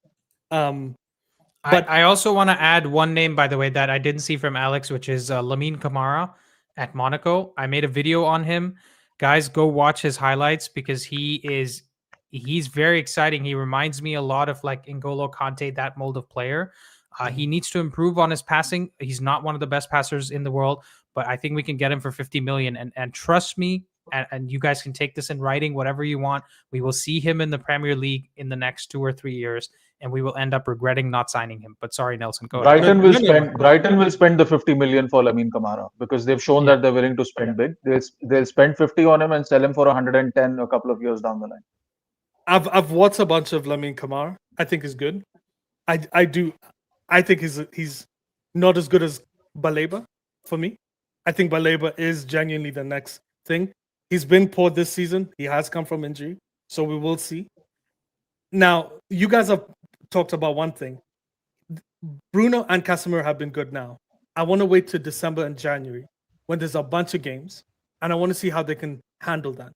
But I also want to add one name, by the way, that I didn't see from Alex, which is Lamine Camara at Monaco. I made a video on him. Guys, go watch his highlights because he's very exciting. He reminds me a lot of like N'Golo Kante, that mold of player. He needs to improve on his passing. He's not one of the best passers in the world, but I think we can get him for 50 million. And trust me, and you guys can take this in writing, whatever you want. We will see him in the Premier League in the next 2 or 3 years, and we will end up regretting not signing him. But sorry, Nelson, go ahead. Brighton will spend the 50 million for Lamine Camara because they've shown that they're willing to spend big. They'll spend 50 on him and sell him for 110 a couple of years down the line. I've watched a bunch of Lamine Camara. I think he's good. I do. I think he's not as good as Baleba for me. I think Baleba is genuinely the next thing. He's been poor this season. He has come from injury, so we will see. Now, you guys have talked about one thing. Bruno and Casemiro have been good now. I want to wait till December and January when there's a bunch of games, and I want to see how they can handle that.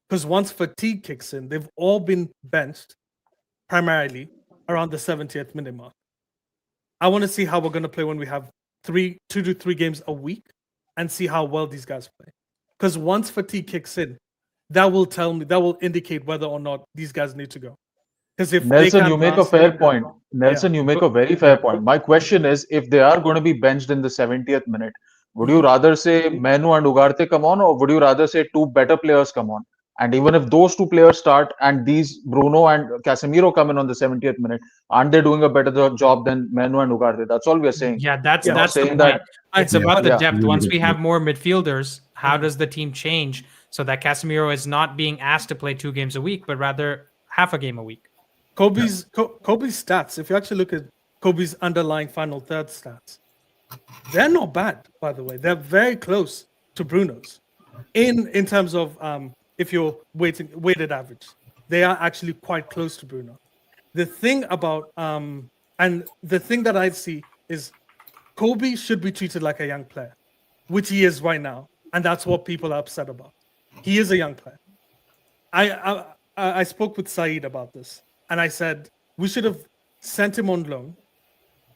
Because once fatigue kicks in, they've all been benched primarily around the 70th minute mark. I want to see how we're going to play when we have 2 to 3 games a week and see how well these guys play. Because once fatigue kicks in, that will indicate whether or not these guys need to go. Because if they Nelson, can't you make a pass, fair point. Nelson, you make a very fair point. My question is, if they are going to be benched in the 70th minute, would you rather say Menu and Ugarte come on, or would you rather say two better players come on? And even if those two players start and these Bruno and Casemiro come in on the 70th minute, aren't they doing a better job than Menu and Ugarte? That's all we are saying. Yeah, that's We're not that's the saying point. that. It's Yeah, about the yeah. depth. Really Once good we have point. more midfielders, how does the team change so that Casemiro is not being asked to play 2 games a week, but rather half a game a week? Kobe's stats, if you actually look at Kobe's underlying final third stats, they're not bad, by the way. They're very close to Bruno's in terms of if you're weighted average. They are actually quite close to Bruno. The thing about and the thing that I see is Kobe should be treated like a young player, which he is right now, and that's what people are upset about. He is a young player. I spoke with Saeed about this, and I said we should have sent him on loan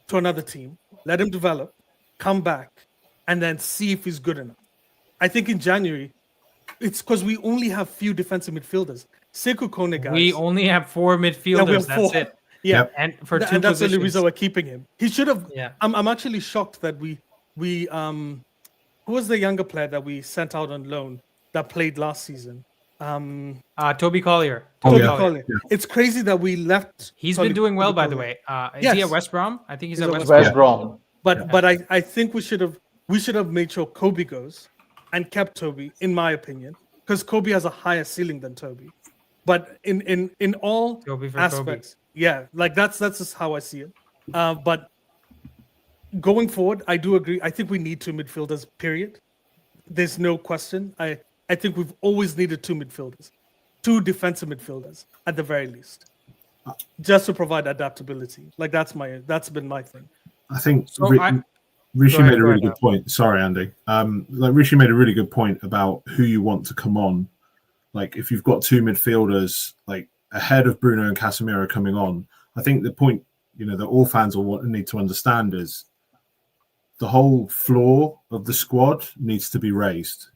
to another team, let him develop, come back, and then see if he's good enough. I think in January, it's because we only have few defensive midfielders. Sekou Kone, guys. We only have 4 Yeah, midfielders. we have That's 4. it. Yeah, Yep. And for 2 and that's the only positions. reason we're keeping him. He should have. Yeah. I'm actually shocked that we who was the younger player that we sent out on loan that played last season? Toby Collier. Oh, Toby yeah. Collier. It's crazy that we left. He's Toby- been doing well, Toby by the Collier. way. Is he Yes. at West Brom? I think he's He's at at West West Brom. West Brom. But I think we should have made sure Kobe goes and kept Toby, in my opinion, because Kobe has a higher ceiling than Toby. But in all Kobe for aspects, yeah, like that's just how I see it. But going forward, I do agree. I think we need 2 midfielders. Period. There's no question. I think we've always needed 2 midfielders, 2 defensive midfielders at the very least, just to provide adaptability. Like that's been my thing. I think So Rishi Go ahead, made a go really ahead. good point. Sorry, Andy. Like Rishi made a really good point about who you want to come on. Like if you've got 2 midfielders like ahead of Bruno and Casemiro coming on, I think the point that all fans will need to understand is the whole floor of the squad needs to be raised.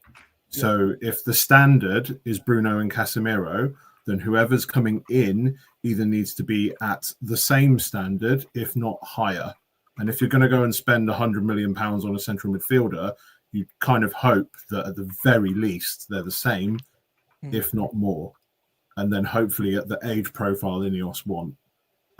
So if the standard is Bruno and Casemiro, then whoever's coming in either needs to be at the same standard, if not higher. And if you're going to go and spend £100 million on a central midfielder, you kind of hope that at the very least they're the same, if not more. And then hopefully at the age profile Ineos want,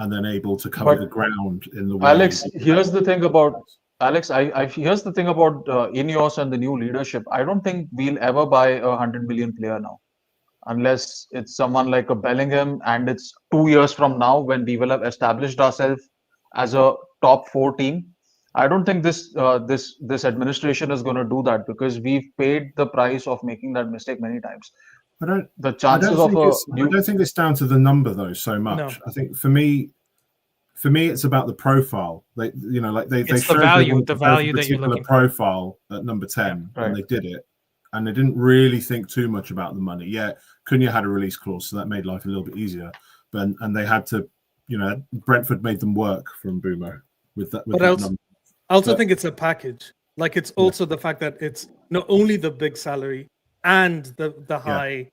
and then able to cover But the ground in the way. Alex, here's the thing about here's the thing about Ineos and the new leadership. I don't think we'll ever buy a 100 million player now, unless it's someone like a Bellingham, and it's 2 years from now when we will have established ourselves as a top 4 team. I don't think this administration is going to do that, because we've paid the price of making that mistake many times. The chances of a I don't think it's down to the number though so much. No. I think for me it's about the profile. They It's showed the they value, wanted the to go for a value that you're particular looking for. profile at number 10, right. and they did it, and they didn't really think too much about the money. Yeah, Cunha had a release clause, so that made life a little bit easier. But and they had to, Brentford made them work from Boomo with that. With But that number. I also But- think it's a package. Like it's also the fact that it's not only the big salary and the high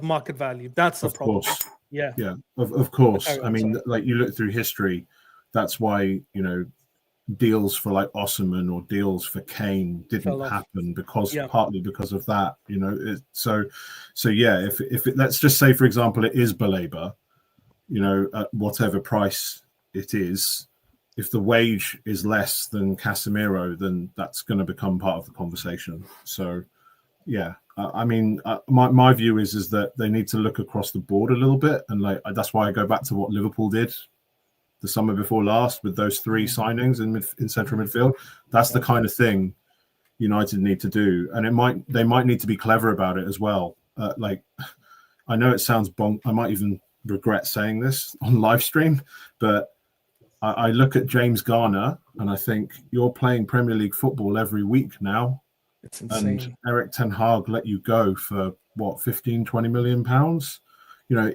market value. That's the Of problem. course. Yeah. Yeah, of course. Carry I on, mean, sorry. like you look through history, that's why deals for like Osimhen or deals for Kane didn't Fell off. happen because Yeah. partly because of that. So yeah, if let's just say for example it is Baleba, at whatever price it is, if the wage is less than Casemiro, then that's going to become part of the conversation. So yeah. I mean, my view is that they need to look across the board a little bit, and that's why I go back to what Liverpool did the summer before last with those 3 signings in central midfield. That's the kind of thing United need to do, and they might need to be clever about it as well. I know it sounds I might even regret saying this on live stream, but I look at James Garner and I think you're playing Premier League football every week now. It's insane. And Eric Ten Hag let you go for what, 15-20 million pounds?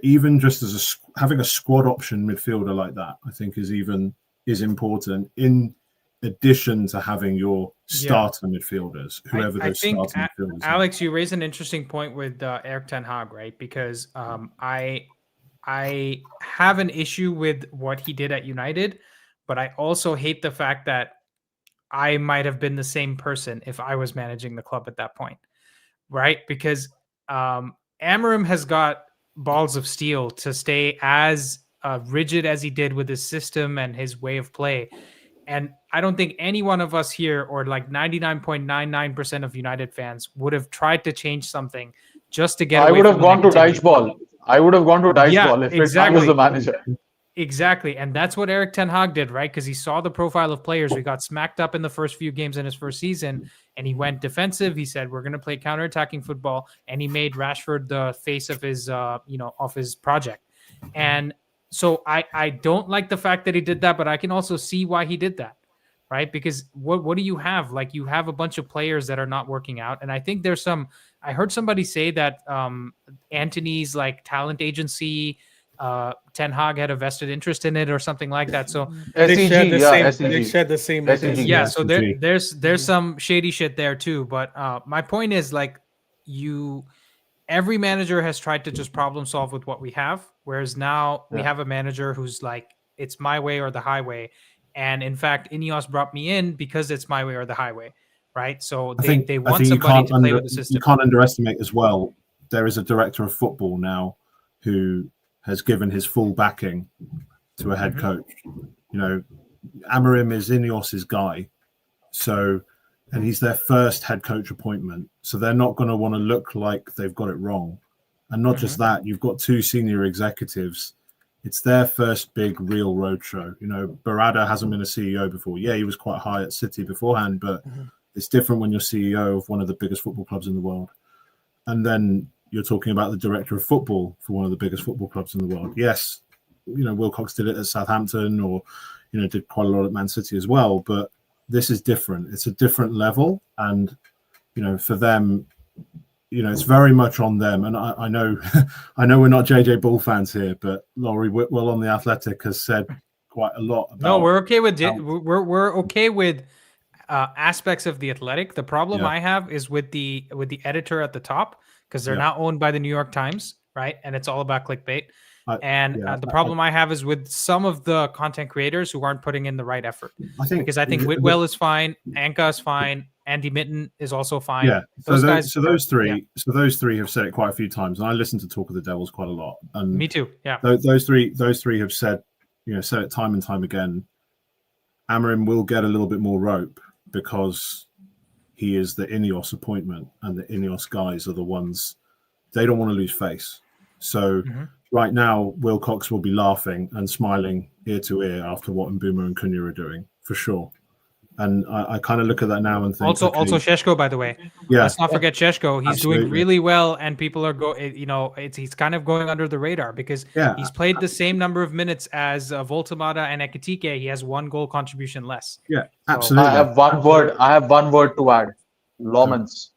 Even just as having a squad option midfielder like that, I think is important in addition to having your starter midfielders, whoever I those think, starter midfielders are. Alex, you raise an interesting point with Eric Ten Hag, right? Because I have an issue with what he did at United, but I also hate the fact that I might have been the same person if I was managing the club at that point, right? Because Amarim has got balls of steel to stay as rigid as he did with his system and his way of play. And I don't think any one of us here, or like 99.99% of United fans, would have tried to change something just to get I away would have from gone to negativity. Diceball. I would have gone to Diceball if I was exactly. the manager. Exactly. And that's what Erik ten Hag did, right? Because he saw the profile of players. We got smacked up in the first few games in his first season, and he went defensive. He said, we're going to play counter-attacking football. And he made Rashford the face of his, of his project. And so I don't like the fact that he did that, but I can also see why he did that, right? Because what do you have? Like, you have a bunch of players that are not working out. And I think there's I heard somebody say that Antony's like talent agency, Ten Hag had a vested interest in it or something like that. So They shared the SEG, same. They SEG. shared the same. SEG. identity. yeah, so SEG. there's some shady shit there too. But my point is, like, every manager has tried to just problem solve with what we have, whereas now we have a manager who's like, it's my way or the highway. And in fact, Ineos brought me in because it's my way or the highway, right? So they want somebody to play with the system. You can't underestimate as well. There is a director of football now who has given his full backing to a head coach. You know, Amarim is Ineos's guy, and he's their first head coach appointment. So they're not going to want to look like they've got it wrong. And not just that, you've got two senior executives. It's their first big real roadshow. You know, Barada hasn't been a CEO before. Yeah, he was quite high at City beforehand, but it's different when you're CEO of one of the biggest football clubs in the world. And then you're talking about the director of football for one of the biggest football clubs in the world. Yes, you know, Wilcox did it at Southampton, or, you know, did quite a lot at Man City as well. But this is different. It's a different level. And, you know, for them, you know, it's very much on them. And I know I know we're not JJ Bull fans here, but Laurie Whitwell on The Athletic has said quite a lot about... No, we're okay with we're okay with aspects of The Athletic. The problem I have is with the editor at the top, because they're not owned by the New York Times, right? And it's all about clickbait. The problem I have is with some of the content creators who aren't putting in the right effort. I think Whitwell is fine, Anka is fine, Andy Mitten is also fine. Yeah, those three have said it quite a few times, and I listen to Talk of the Devils quite a lot. And me too. Yeah, those three have said, you know, said it time and time again. Amarim will get a little bit more rope because he is the Ineos appointment, and the Ineos guys are the ones, they don't want to lose face. So right now, Wilcox will be laughing and smiling ear to ear after what Mbeumo and Cunha are doing, for sure. And I kind of look at that now and think... Also Šeško, by the way. Yeah. Let's not forget Šeško. He's doing really well, and people are he's kind of going under the radar because he's played the same number of minutes as Voltemada and Ekitike. He has 1 goal contribution less. Yeah, absolutely. I have one word to add. Lomans.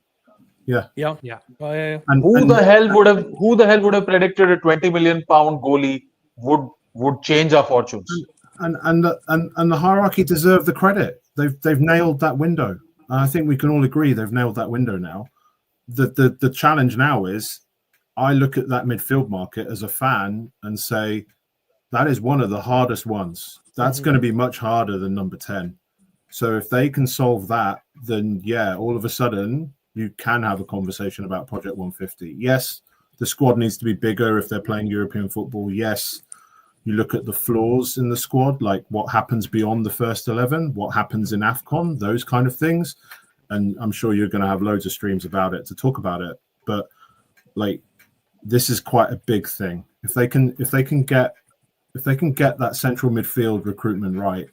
Yeah. And who the hell would have predicted a 20 million pound goalie would change our fortunes? And the hierarchy deserve the credit. They've nailed that window. I think we can all agree they've nailed that window now. The challenge now is, I look at that midfield market as a fan and say that is one of the hardest ones. That's going to be much harder than number 10. So if they can solve that, then all of a sudden you can have a conversation about Project 150. Yes, the squad needs to be bigger if they're playing European football. Yes, you look at the flaws in the squad, like what happens beyond the first 11, what happens in AFCON, those kind of things. And I'm sure you're going to have loads of streams about it to talk about it. But like, this is quite a big thing. If they can get that central midfield recruitment right,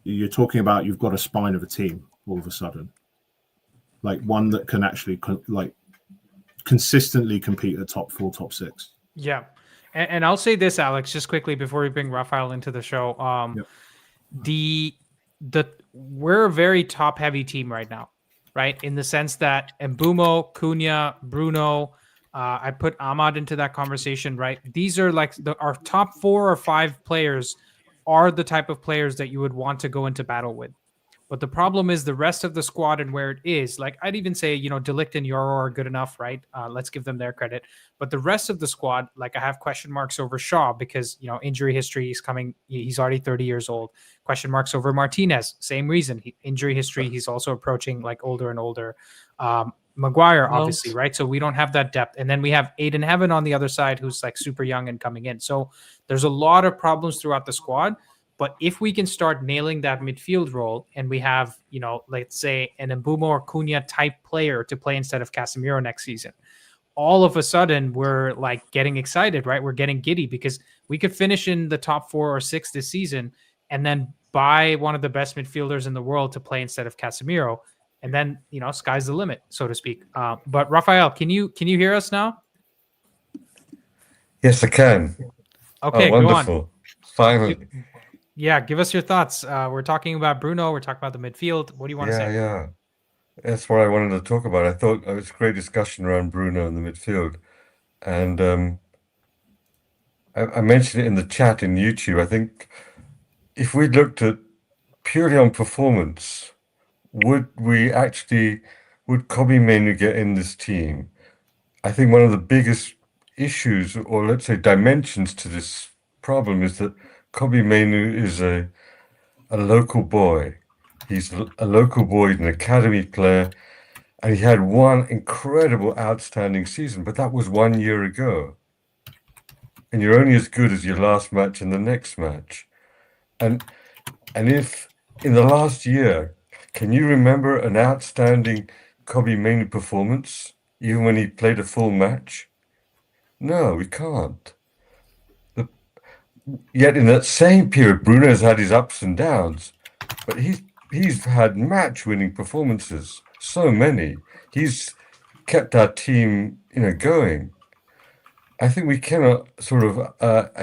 you're talking about, you've got a spine of a team all of a sudden, like one that can actually consistently compete at top 4, top 6. Yeah. And I'll say this, Alex, just quickly before we bring Raphael into the show. We're a very top-heavy team right now, right? In the sense that Mbeumo, Cunha, Bruno, I put Ahmad into that conversation, right? These are like our top 4 or 5 players are the type of players that you would want to go into battle with. But the problem is the rest of the squad and where it is. Like I'd even say, De Ligt and Yoro are good enough, right? Let's give them their credit. But the rest of the squad, like I have question marks over Shaw because injury history. He's already 30 years old. Question marks over Martinez, same reason. Injury history. He's also approaching like older and older. Maguire, obviously, right? So we don't have that depth. And then we have Aiden Heaven on the other side, who's like super young and coming in. So there's a lot of problems throughout the squad. But if we can start nailing that midfield role and we have, let's say an Mbumo or Cunha type player to play instead of Casemiro next season, all of a sudden we're like getting excited, right? We're getting giddy because we could finish in the top 4 or 6 this season and then buy one of the best midfielders in the world to play instead of Casemiro. And then, sky's the limit, so to speak. But Raphael, can you hear us now? Yes, I can. Okay, wonderful. Go on. Finally. Yeah, give us your thoughts. We're talking about Bruno. We're talking about the midfield. What do you want to say? Yeah. That's what I wanted to talk about. I thought it was a great discussion around Bruno and the midfield. And I mentioned it in the chat in YouTube. I think if we looked at purely on performance, would Kobe Mainoo get in this team? I think one of the biggest issues, or let's say dimensions to this problem, is that Kobe Mainoo is a local boy. He's a local boy, an academy player, and he had one incredible, outstanding season, but that was 1 year ago. And you're only as good as your last match and the next match. And if in the last year, can you remember an outstanding Kobe Mainoo performance, even when he played a full match? No, we can't. Yet in that same period, Bruno's had his ups and downs, but he's had match-winning performances. So many. He's kept our team, going. I think we cannot sort of.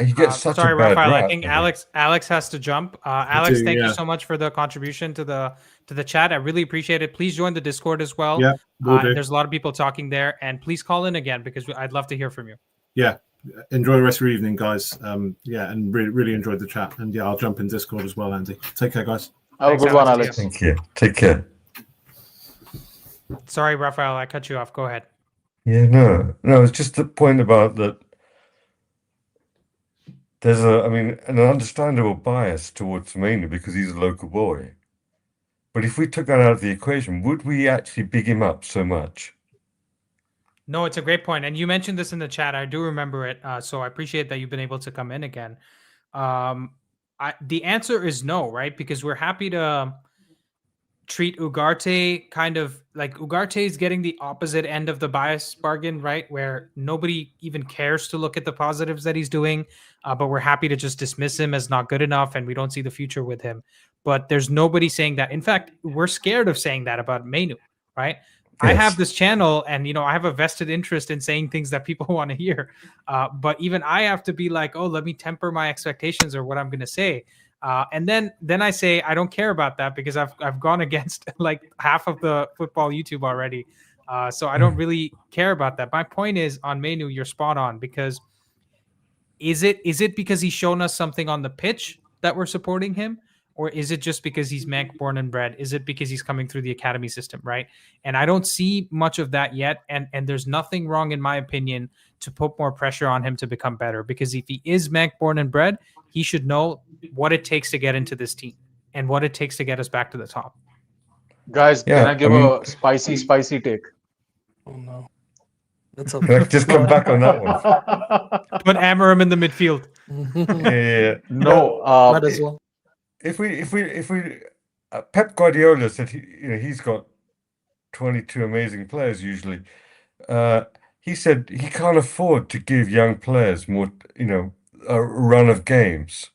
He gets such sorry, a bad Raphael. rap. I think Alex has to jump. Alex, thank you so much for the contribution to the chat. I really appreciate it. Please join the Discord as well. Yeah, will do. There's a lot of people talking there, and please call in again because I'd love to hear from you. Yeah, enjoy the rest of your evening, guys. And really enjoyed the chat. And yeah, I'll jump in Discord as well, Andy. Take care, guys. Have a good one, Alex. Thank you. Take care. Sorry, Raphael, I cut you off. Go ahead. Yeah, no, it's just the point about that. There's an understandable bias towards Mainoo because he's a local boy. But if we took that out of the equation, would we actually big him up so much? No, it's a great point. And you mentioned this in the chat. I do remember it. So I appreciate that you've been able to come in again. The answer is no, right? Because we're happy to treat Ugarte kind of like Ugarte is getting the opposite end of the bias bargain, right? Where nobody even cares to look at the positives that he's doing, but we're happy to just dismiss him as not good enough and we don't see the future with him. But there's nobody saying that. In fact, we're scared of saying that about Mainoo, right? Yes. I have this channel and, I have a vested interest in saying things that people want to hear. But even I have to be like, oh, let me temper my expectations or what I'm going to say. And then I say I don't care about that because I've gone against like half of the football YouTube already, so I don't really care about that. My point is on Mainoo, you're spot on because is it because he's shown us something on the pitch that we're supporting him, or is it just because he's Manc born and bred? Is it because he's coming through the academy system, right? And I don't see much of that yet. And there's nothing wrong, in my opinion, to put more pressure on him to become better because if he is Manc born and bred, he should know what it takes to get into this team and what it takes to get us back to the top. Guys, can I give a spicy take? Oh no. That's just come back on that one. Put Amarim in the midfield. Yeah. No. Might as well. If we Pep Guardiola said he's got 22 amazing players usually. He said he can't afford to give young players more, a run of games.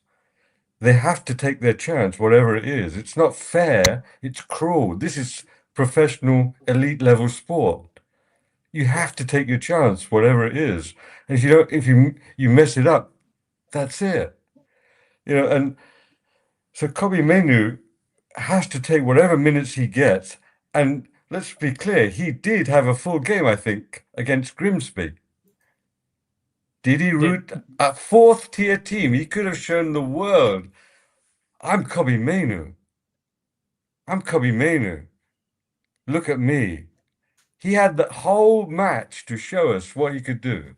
They have to take their chance, whatever it is. It's not fair. It's cruel. This is professional elite level sport. You have to take your chance, whatever it is. And if you mess it up, that's it. And so Kobe Mainoo has to take whatever minutes he gets. And let's be clear, he did have a full game, I think, against Grimsby. Did he root a 4th tier team? He could have shown the world, I'm Kobe Mainoo. I'm Kobe Mainu. Look at me. He had the whole match to show us what he could do.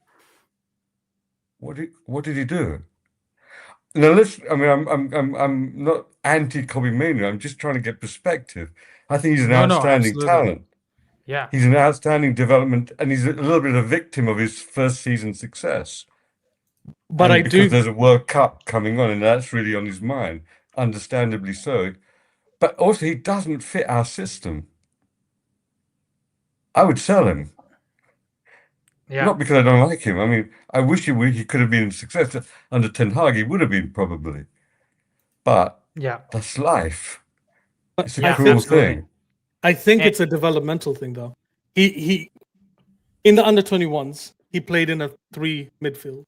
What did he do? Now I'm not anti Kobe Mainu. I'm just trying to get perspective. I think he's an No, outstanding absolutely. talent. Yeah. He's an outstanding development, and he's a little bit of a victim of his first season success. But And I because do. there's a World Cup coming on, and that's really on his mind, understandably so. But also, he doesn't fit our system. I would sell him. Yeah. Not because I don't like him. I mean, I wish he could have been a success under Ten Hag. He would have been probably. But Yeah. that's life. But It's a Yeah, cruel absolutely. thing. I think And- it's a developmental thing, though. He in the under 21s, he played in a 3 midfield,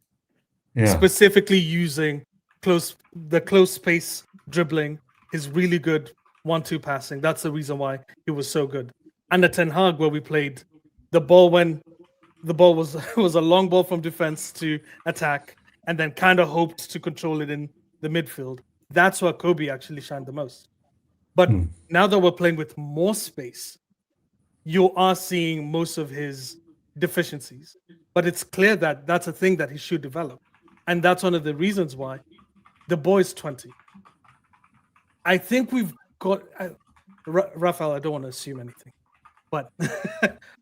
Yeah. specifically using the close space dribbling, his really good 1-2 passing. That's the reason why he was so good. And the Ten Hag, where we played the ball when the ball was was a long ball from defense to attack, and then kind of hoped to control it in the midfield. That's where Kobe actually shined the most. But Hmm. now that we're playing with more space, you are seeing most of his deficiencies. But it's clear that that's a thing that he should develop. And that's one of the reasons why the boy's 20. I think we've got, Raphael, I don't want to assume anything, but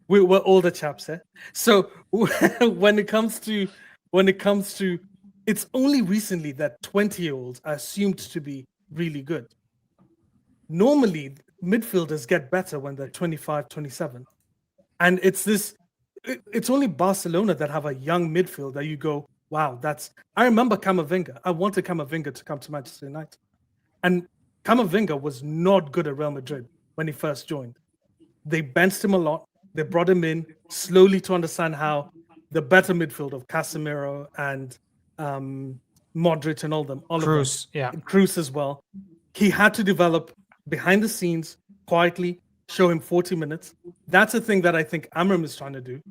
we're older chaps here. So when it comes to, it's only recently that 20-year-olds are assumed to be really good. Normally, midfielders get better when they're 25, 27. And it's only Barcelona that have a young midfield that you go, wow, I remember Camavinga. I wanted Camavinga to come to Manchester United. And Camavinga was not good at Real Madrid when he first joined. They benched him a lot. They brought him in slowly to understand how the better midfield of Casemiro and Modric and all of them. Cruz, yeah. Cruz as well. He had to develop behind the scenes, quietly, show him 40 minutes. That's a thing that I think Amram is trying to do,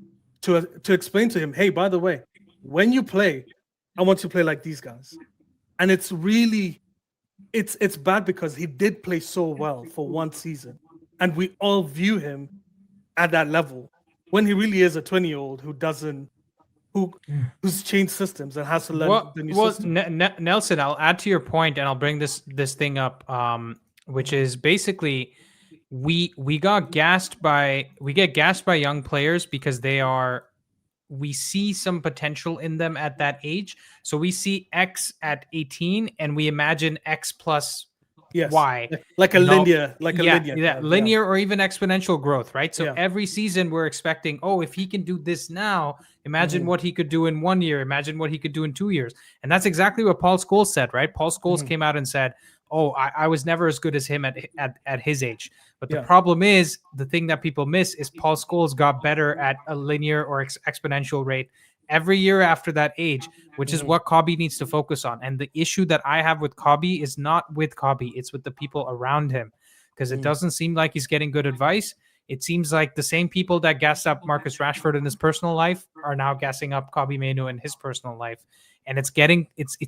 to explain to him, hey, by the way, when you play, I want you to play like these guys. And it's really, it's bad because he did play so well for one season. And we all view him at that level when he really is a 20-year-old who's changed systems and has to learn the new system. Nelson, I'll add to your point, and I'll bring this thing up, which is basically we get gassed by young players because we see some potential in them at that age. So we see X at 18, and we imagine X plus Yes. Y, like a linear, curve, linear or even exponential growth, right? So Yeah. every season we're expecting, if he can do this now, imagine what he could do in 1 year, imagine what he could do in 2 years. And that's exactly what Paul Scholes said, right? Paul Scholes came out and said, I was never as good as him at his age. But the problem is, the thing that people miss is Paul Scholes got better at a linear or exponential rate every year after that age, which is what Kobe needs to focus on. And the issue that I have with Kobe is not with Kobe, it's with the people around him, because it doesn't seem like he's getting good advice. It seems like the same people that gassed up Marcus Rashford in his personal life are now gassing up Kobe Mainu in his personal life. And it's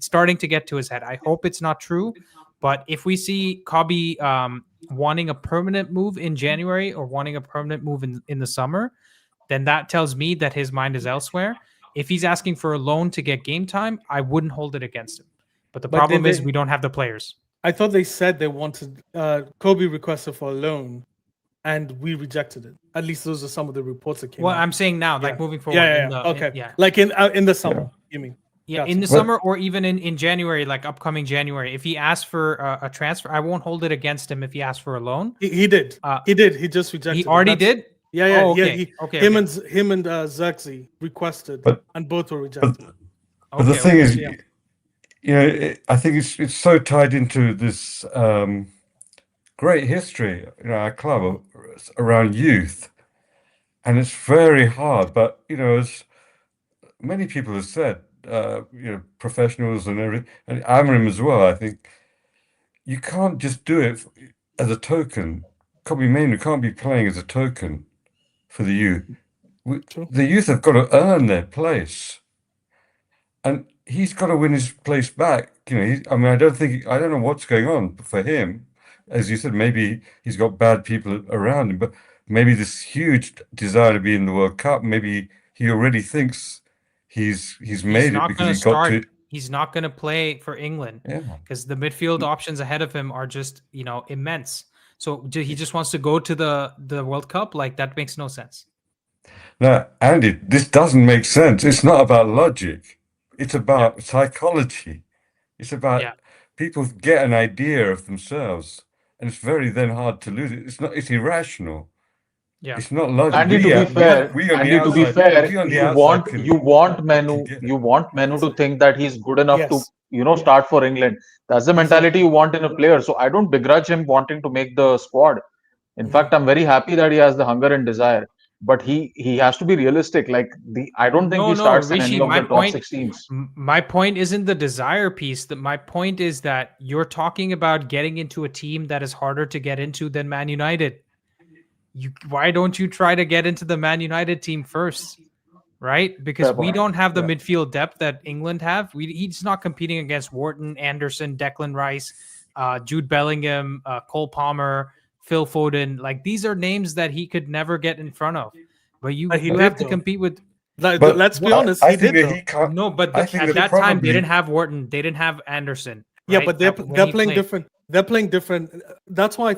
starting to get to his head. I hope it's not true, but if we see Kobe wanting a permanent move in January or wanting a permanent move in the summer, then that tells me that his mind is elsewhere. If he's asking for a loan to get game time, I wouldn't hold it against him. But the problem is we don't have the players. I thought they said they wanted, Kobe requested for a loan, and we rejected it. At least those are some of the reports that came out. I'm saying now, like moving forward. Okay. Like in the summer, you mean? Yeah, Gotcha. in the summer or even in January, like upcoming January. If he asks for a transfer, I won't hold it against him if he asks for a loan. He did. He did. He just rejected He it. already did? Yeah. Oh, okay. Him and Xerxes requested, and both were rejected. But the thing is, I think it's so tied into this great history in our club around youth, and it's very hard. But as many people have said, professionals and everything, and Amram as well, I think you can't just do it as a token. Kobe Mainu can't be playing as a token for the youth. The youth have got to earn their place, and he's got to win his place back. I don't know what's going on for him as you said, maybe he's got bad people around him, but maybe this huge desire to be in the World Cup, maybe he already thinks he's He's made it not because going he to got start. to. He's not going to play for England Yeah. because the midfield options ahead of him are just, immense. So he just wants to go to the World Cup? Like, that makes no sense. No, Andy, this doesn't make sense. It's not about logic. It's about psychology. It's about Yeah. people get an idea of themselves, and it's very then hard to lose it. It's irrational. Yeah. It's not logic. Andy, to be fair, We on the Andy, to be outside, fair, we on the you outside want you want can Menu get you it. want Menu to think that he's good enough to Yes. start for England. That's the mentality you want in a player. So I don't begrudge him wanting to make the squad. In fact, I'm very happy that he has the hunger and desire. But he has to be realistic. Like I don't think he No, starts in any Rishi, of the top six teams. my point isn't the desire piece. That my point is that you're talking about getting into a team that is harder to get into than Man United. Why don't you try to get into the Man United team first? Right? Because Fair we point. don't have the Yeah. midfield depth that England have. He's not competing against Wharton, Anderson, Declan Rice, Jude Bellingham, Cole Palmer, Phil Foden. Like, these are names that he could never get in front of. But you But he have did, to though. compete with. But Let's be I- honest, I he think did that though. he can't. No, but I think at that that time they probably didn't have Wharton, they didn't have Anderson. Yeah, right? but they're When they're he playing played. different. They're playing different. That's why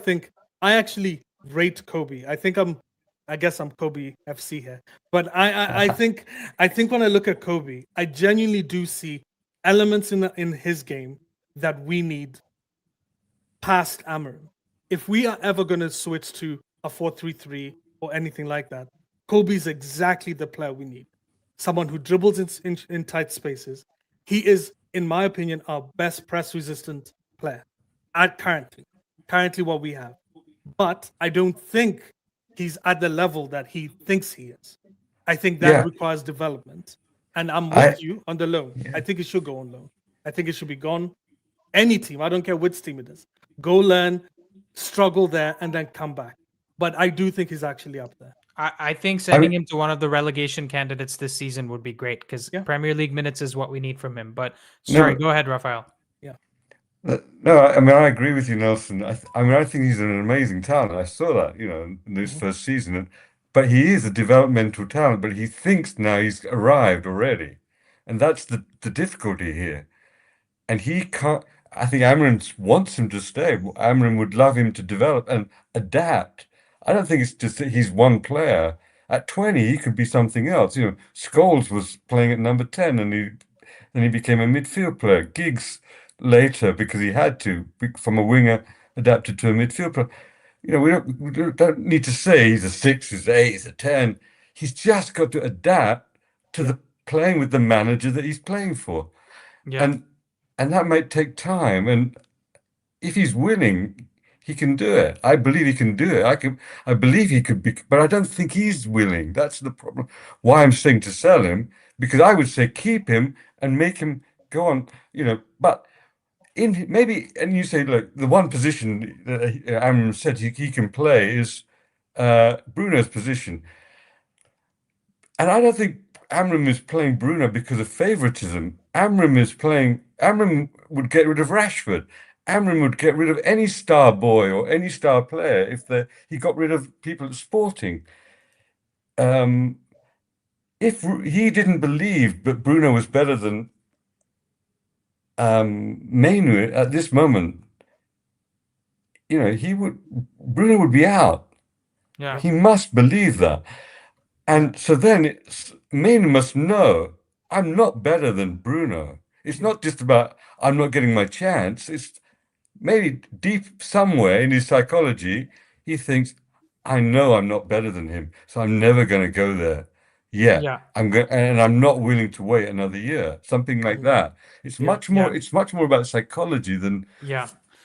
I actually rate Kobe. I guess I'm Kobe FC here. But I think when I look at Kobe, I genuinely do see elements in his game that we need past Amarin. If we are ever going to switch to a 4-3-3 or anything like that, Kobe's exactly the player we need. Someone who dribbles in tight spaces. He is, in my opinion, our best press resistant player at currently what we have. But I don't think he's at the level that he thinks he is. I think that Yeah. requires development. And I'm I- with you on the loan. I think it should go on loan. I think it should be gone. Any team, I don't care which team it is. Go learn, struggle there, and then come back. But I do think he's actually up there. I think sending mean- him to one of the relegation candidates this season would be great because Yeah. Premier League minutes is what we need from him. But No. sorry, go ahead, Raphael. No, I mean I agree with you, Nelson. I mean I think he's an amazing talent. I saw that, in this first season. But he is a developmental talent. But he thinks now he's arrived already, and that's the difficulty here. And he can't. I think Amarin wants him to stay. Amarin would love him to develop and adapt. I don't think it's just that he's one player. At 20, he could be something else. Scholes was playing at number 10, and then he became a midfield player. Giggs later, because he had to, from a winger, adapted to a midfield player. We don't need to say he's a 6, he's an 8, he's a 10. He's just got to adapt to the playing with the manager that he's playing for. Yeah. And that might take time. And if he's willing, he can do it. I believe he can do it. I believe he could be, but I don't think he's willing. That's the problem. Why I'm saying to sell him, because I would say keep him and make him go on, but in maybe, and you say, look, the one position that Amram said he can play is Bruno's position. And I don't think Amram is playing Bruno because of favoritism. Amram would get rid of Rashford. Amram would get rid of any star boy or any star player if he got rid of people at Sporting. If he didn't believe that Bruno was better than Mainu at this moment, Bruno would be out. Yeah. He must believe that. And so then Mainu must know, I'm not better than Bruno. It's not just about I'm not getting my chance. It's maybe deep somewhere in his psychology, he thinks, I know I'm not better than him, so I'm never going to go there. Yeah. And I'm not willing to wait another year. Something like that. It's much more. Yeah. It's much more about psychology than.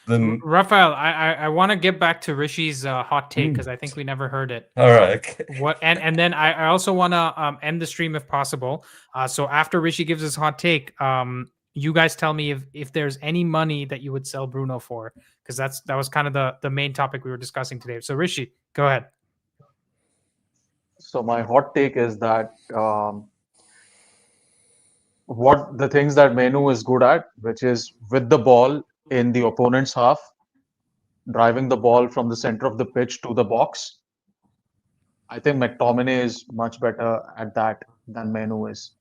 Raphael, I want to get back to Rishi's hot take because I think we never heard it. All right. Okay. And then I also want to end the stream if possible. So after Rishi gives his hot take, you guys tell me if there's any money that you would sell Bruno for, because that was kind of the main topic we were discussing today. So Rishi, go ahead. So my hot take is that what the things that Menu is good at, which is with the ball in the opponent's half, driving the ball from the center of the pitch to the box. I think McTominay is much better at that than Menu is.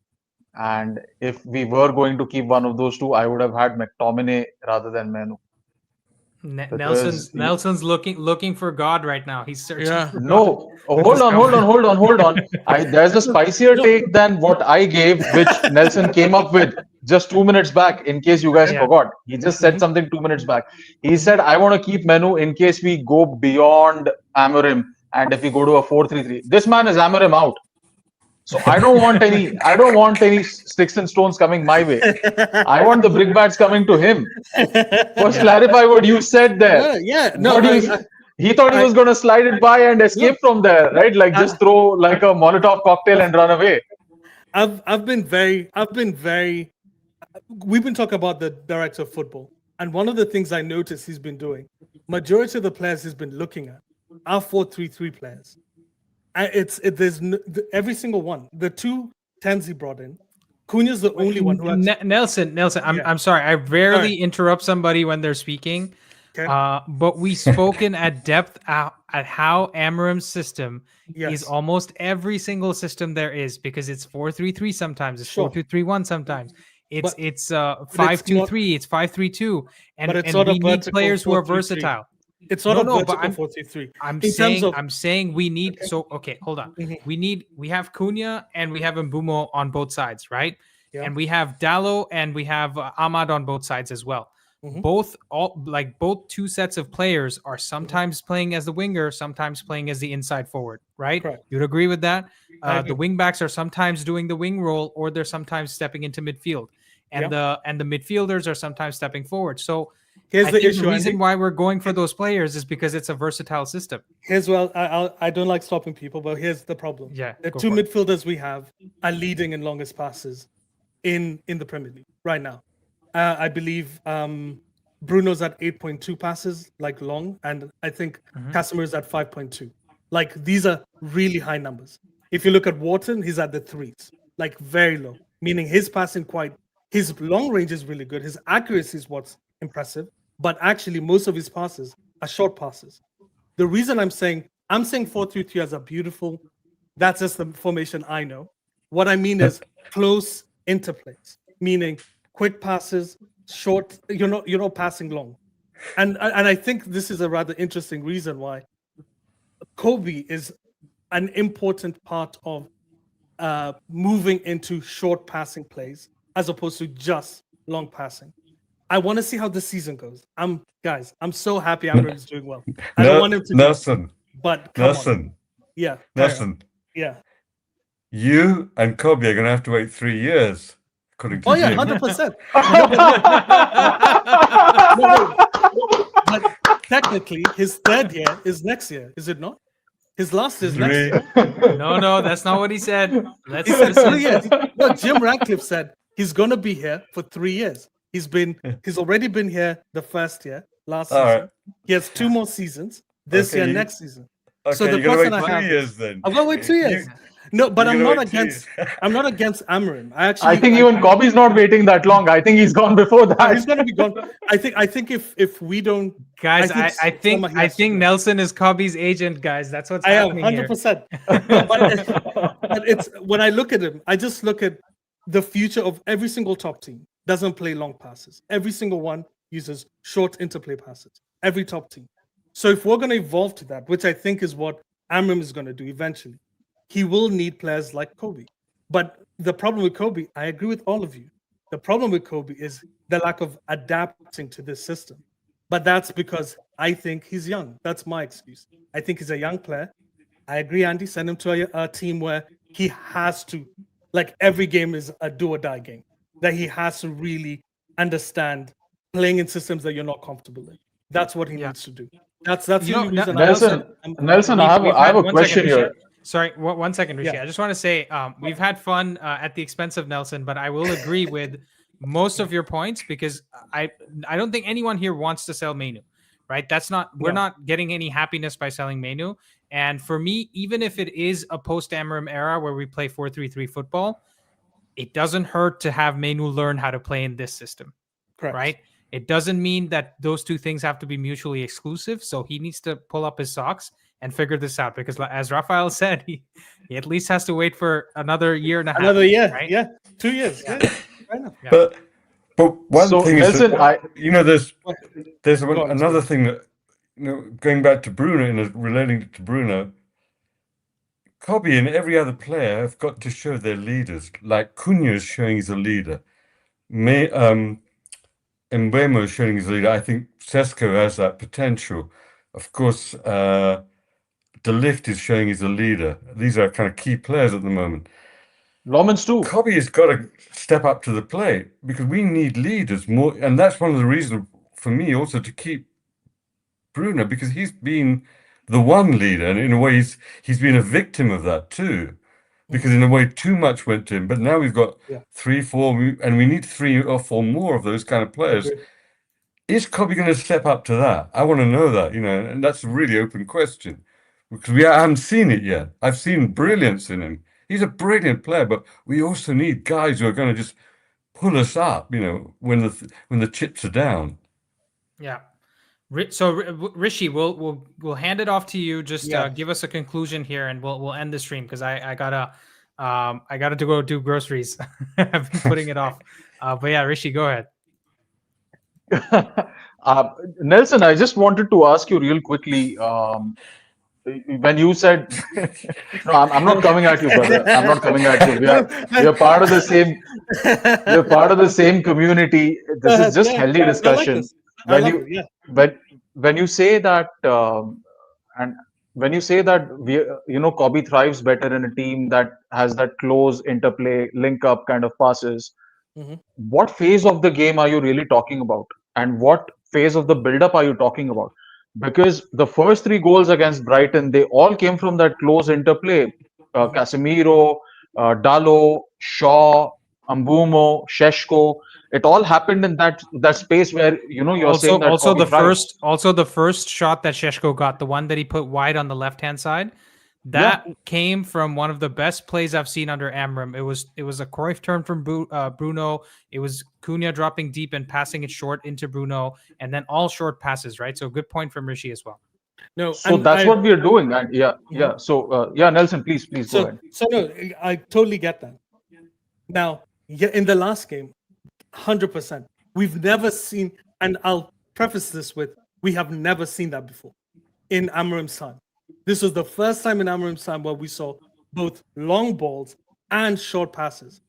And if we were going to keep one of those two, I would have had McTominay rather than Menu. Because Nelson's looking for God right now. He's searching. Yeah. For God. No, hold on. There's a spicier take than what I gave, which Nelson came up with just 2 minutes back. In case you guys forgot, he just said something 2 minutes back. He said, "I want to keep Menu in case we go beyond Amorim, and if we go to a 4-3-3." This man is Amorim out. So I don't want any sticks and stones coming my way. I want the brickbats coming to him. First, clarify what you said there. No, he thought he was going to slide it by and escape from there, right? Like just throw like a Molotov cocktail and run away. We've been talking about the director of football, and one of the things I noticed he's been doing, majority of the players he's been looking at are 4-3-3 players. Every single one. The 2 10s he brought in. Cunha's the only one who has... Nelson. I'm sorry. I rarely interrupt somebody when they're speaking. Okay. But we've spoken at depth at how Amorim's system is almost every single system there is, because it's 4-3-3 sometimes, it's 4-2-3-1 sometimes. It's 5-2-3, it's 5-3-2, and we need players who are versatile. It's not a vertical 4-3-3. I'm saying we need. So okay, hold on. We have Cunha and we have Mbumo on both sides, right? Yeah. And we have Dallo and we have Ahmad on both sides as well. Both 2 sets of players are sometimes playing as the winger, sometimes playing as the inside forward, right? Correct. You'd agree with that? The wing backs are sometimes doing the wing role, or they're sometimes stepping into midfield, and the midfielders are sometimes stepping forward. So here's the issue. The reason why we're going for those players is because it's a versatile system. I don't like stopping people, but here's the problem. Yeah, the 2 midfielders we have are leading in longest passes in the Premier League right now. I believe Bruno's at 8.2 passes, like long, and I think Casemiro's at 5.2. Like these are really high numbers. If you look at Wharton, he's at the 3s, like very low, meaning his passing his long range is really good. His accuracy is what's impressive, but actually most of his passes are short passes. The reason I'm saying 4-3-3 as a beautiful, that's just the formation I know. What I mean is close interplays, meaning quick passes, short, you're not passing long. And I think this is a rather interesting reason why Kobe is an important part of moving into short passing plays as opposed to just long passing. I want to see how the season goes. I'm so happy Amorim is doing well. I don't want him to Nelson. But Nelson. Yeah. Nelson. Yeah. You and Kobe are going to have to wait 3 years, according to 100%. But technically, his 3rd year is next year, is it not? His last is next year. No, that's not what he said. He said 3 years. No, Jim Ratcliffe said he's going to be here for 3 years. He's already been here the first year, last season. Right. He has 2 more seasons, this year, next season. Okay, So the you're going to person wait I 2 have, years then. I'm going to wait 2 years. No, but I'm You're not gonna wait 2 against. I'm not against Amorim. I think even Kobe's not waiting that long. I think he's gone before that. He's going to be gone. I think if we don't, Guys, I think Nelson is Kobe's agent, guys. That's what's I am happening 100%. But it's when I look at him, I just look at the future of every single top team. Doesn't play long passes. Every single one uses short interplay passes. Every top team. So if we're going to evolve to that, which I think is what Amorim is going to do eventually, he will need players like Kobe. But the problem with Kobe, I agree with all of you. The problem with Kobe is the lack of adapting to this system. But that's because I think he's young. That's my excuse. I think he's a young player. I agree, Andy. Send him to a team where he has to, like every game is a do or die game, that he has to really understand playing in systems that you're not comfortable in. That's what he needs to do. That's the only reason. Nelson, I have a question here. Sorry, 1 second, Rishi. Yeah. I just want to say we've had fun at the expense of Nelson, but I will agree with most of your points because I don't think anyone here wants to sell Menu, right? We're not getting any happiness by selling Menu. And for me, even if it is a post-Amorim era where we play 4-3-3 football, it doesn't hurt to have Menu learn how to play in this system. Correct. Right? It doesn't mean that those two things have to be mutually exclusive. So he needs to pull up his socks and figure this out, because as Raphael said, he at least has to wait for another year and a half. Another year, right? yeah, 2 years. Yeah. Yeah. Fair enough. Yeah. But one So, thing is Nelson, that, there's Go on, another sorry. thing that, going back to Bruno and relating it to Bruno, Kobe and every other player have got to show they're leaders. Like Cunha is showing he's a leader. Mbemo is showing he's a leader. I think Sesko has that potential. Of course, De Ligt is showing he's a leader. These are kind of key players at the moment. Lomans too. Kobe has got to step up to the plate, because we need leaders more, and that's one of the reasons for me also to keep Bruno, because he's been the one leader, and in a way he's been a victim of that too, because in a way too much went to him. But now we've got 3, 4, and we need 3 or 4 more of those kind of players. Is Kobe going to step up to that? I want to know that, and that's a really open question, because I haven't seen it yet. I've seen brilliance in him. He's a brilliant player, but we also need guys who are going to just pull us up, when the chips are down. Yeah. So Rishi, we'll hand it off to you. Just give us a conclusion here, and we'll end the stream, because I gotta to go do groceries. I've been putting it off. But yeah, Rishi, go ahead. Nelson, I just wanted to ask you real quickly. When you said, no, I'm not coming at you, brother. I'm not coming at you. We are part of the same. We're part of the same community. This is just healthy discussion. When you say that, and when you say that Kobe thrives better in a team that has that close interplay, link up kind of passes. What phase of the game are you really talking about, and what phase of the build-up are you talking about? Because the first 3 goals against Brighton, they all came from that close interplay. Casemiro, Dalot, Shaw, Mbumo, Sheshko. It all happened in that space where you're saying that also Kobe thrives. the first shot that Sheshko got, the one that he put wide on the left-hand side, that came from one of the best plays I've seen under Amram. It was a Cruyff turn from Bruno. It was Cunha dropping deep and passing it short into Bruno, and then all short passes, right? So good point from Rishi as well. No, so that's what we are doing, and So Nelson, please go ahead. So no, I totally get that. Now, in the last game, 100%, we've never seen, and I'll preface this with, we have never seen that before in Amram's time. This was the first time in Amram's time where we saw both long balls and short passes.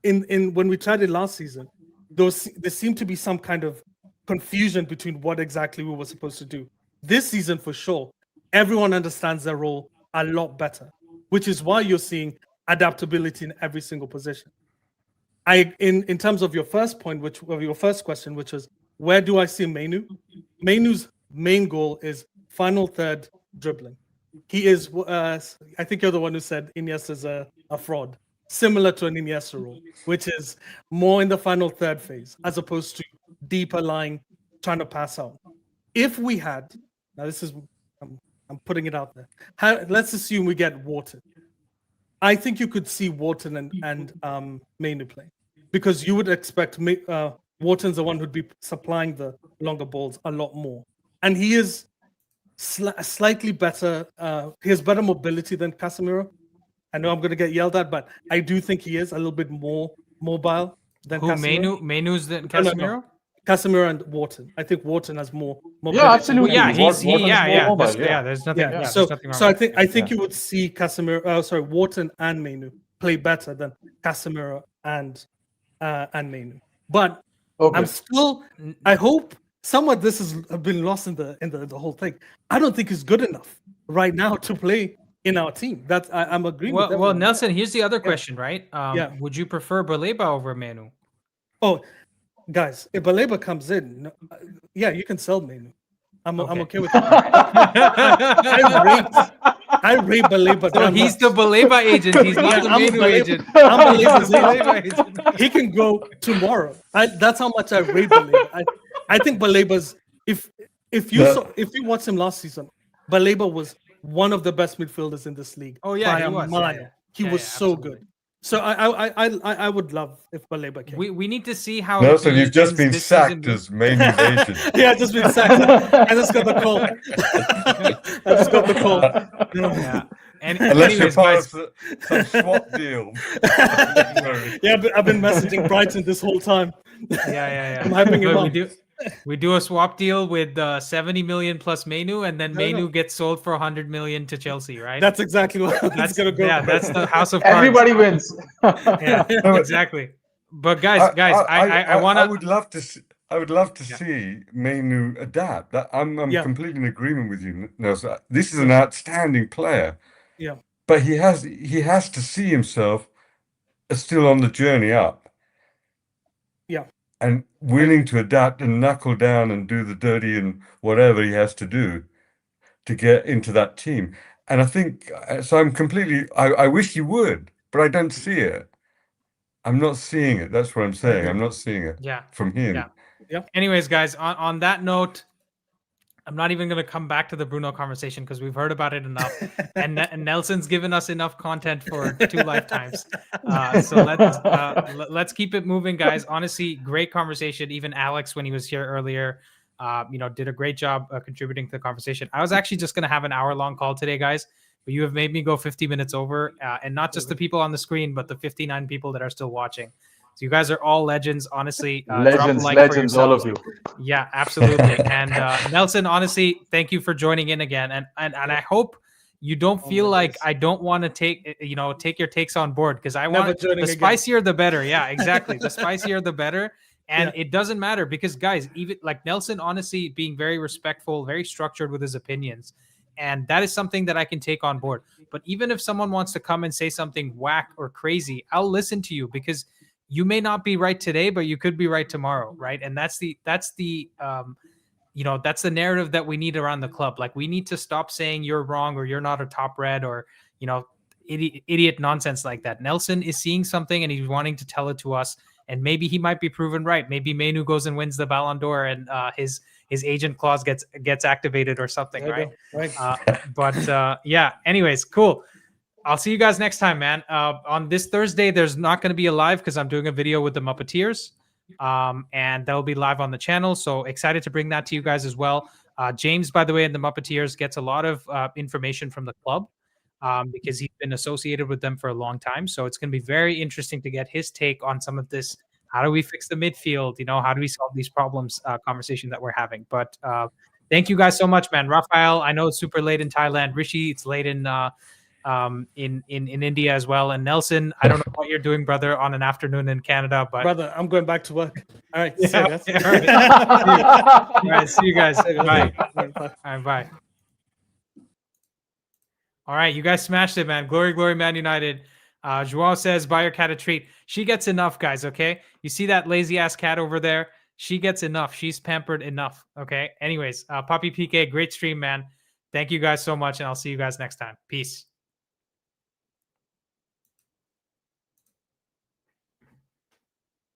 In when we tried it last season, there seemed to be some kind of confusion between what exactly we were supposed to do. This season, for sure, everyone understands their role a lot better, which is why you're seeing adaptability in every single position. In terms of your first point, your first question, which was, where do I see Mainu? Mainu's main goal is final third dribbling. He is, I think you're the one who said Iniesta's a fraud, similar to an Iniesta role, which is more in the final third phase, as opposed to deeper lying, trying to pass out. If we had, now this is, I'm putting it out there. Let's assume we get Wharton. I think you could see Wharton and Mainu play, because you would expect Wharton's the one who'd be supplying the longer balls a lot more, and he is slightly better. He has better mobility than Casemiro. I know I'm going to get yelled at, but I do think he is a little bit more mobile than Casemiro. Mainu's than Casemiro? No. Casemiro and Wharton. I think Wharton has more mobility. Yeah, absolutely. There's nothing. There's nothing wrong. So I think you would see Wharton and Mainu play better than Casemiro and Mainu. But I hope somewhat this has been lost in the whole thing. I don't think he's good enough right now to play in our team. That's I'm agreeing with that. Well, Nelson, here's the other question, right? Would you prefer Baleba over Mainu? Oh, guys, if Baleba comes in, you can sell Mainu. I'm okay with that. I rate Baleba. So he's the Baleba agent. He's not the Mainu agent. I'm Baleba agent. He can go tomorrow. That's how much I rate Baleba. I think Baleba's if you watched him last season, Baleba was one of the best midfielders in this league. Oh yeah, by a mile. He was so good. So I would love if Baleba came. We need to see how Nelson, he you've just ends been this season. sacked as main agent. Yeah, I just been sacked. I just got the call. I just got the call. Yeah. And Unless anyways, you're part guys, of some swap deal. Yeah, but I've been messaging Brighton this whole time. yeah. I'm hyping him But up. we do a swap deal with 70 million plus Mainu, and then No, no. Mainu gets sold for 100 million to Chelsea, right? That's exactly what That's gonna go. Yeah, that's the house of cards. Everybody wins. Yeah, No, exactly. But guys, I want I to. would love to. I would love to see Mainu adapt. I'm Yeah. completely in agreement with you, Nelson. This is an outstanding player. Yeah. But he has to see himself as still on the journey up. Yeah. And willing to adapt and knuckle down and do the dirty and whatever he has to do to get into that team. And I think so. I'm completely. I wish he would, but I don't see it. I'm not seeing it. That's what I'm saying. I'm not seeing it Yeah. from him. Yeah. Anyways, guys, on that note, I'm not even going to come back to the Bruno conversation because we've heard about it enough, and Nelson's given us enough content for 2 lifetimes. So let's keep it moving, guys. Honestly, great conversation. Even Alex, when he was here earlier, did a great job contributing to the conversation. I was actually just going to have an hour-long call today, guys, but you have made me go 50 minutes over, and not just the people on the screen, but the 59 people that are still watching. So you guys are all legends, honestly. Legends, drop a like legends, for all of yourselves. you. Yeah, absolutely. And Nelson, honestly, thank you for joining in again. And I hope you don't feel like I don't want to take your takes on board, because I want the spicier the better. Yeah, exactly. The spicier the better. And it doesn't matter, because guys, even like Nelson, honestly, being very respectful, very structured with his opinions. And that is something that I can take on board. But even if someone wants to come and say something whack or crazy, I'll listen to you, because you may not be right today, but you could be right tomorrow, right? And that's the narrative that we need around the club. Like, we need to stop saying you're wrong or you're not a top red or idiot nonsense like that. Nelson is seeing something and he's wanting to tell it to us, and maybe he might be proven right. Maybe Mainu goes and wins the Ballon d'Or and his agent clause gets activated or something, right? Anyways, cool. I'll see you guys next time, man. On this Thursday, there's not going to be a live because I'm doing a video with the Muppeteers, and that'll be live on the channel. So excited to bring that to you guys as well. James, by the way, in the Muppeteers gets a lot of information from the club because he's been associated with them for a long time. So it's going to be very interesting to get his take on some of this. How do we fix the midfield? How do we solve these problems? Conversation that we're having. But thank you guys so much, man. Raphael, I know it's super late in Thailand. Rishi, it's late in India as well. And Nelson, I don't know what you're doing, brother, on an afternoon in Canada, but Brother, I'm going back to work. All right. All right. See you guys. Bye. All right, bye. All right, you guys smashed it, man. Glory, glory, Man United. Joao says, buy your cat a treat. She gets enough, guys, okay? You see that lazy ass cat over there? She gets enough. She's pampered enough, okay? Anyways, Poppy PK, great stream, man. Thank you guys so much, and I'll see you guys next time. Peace.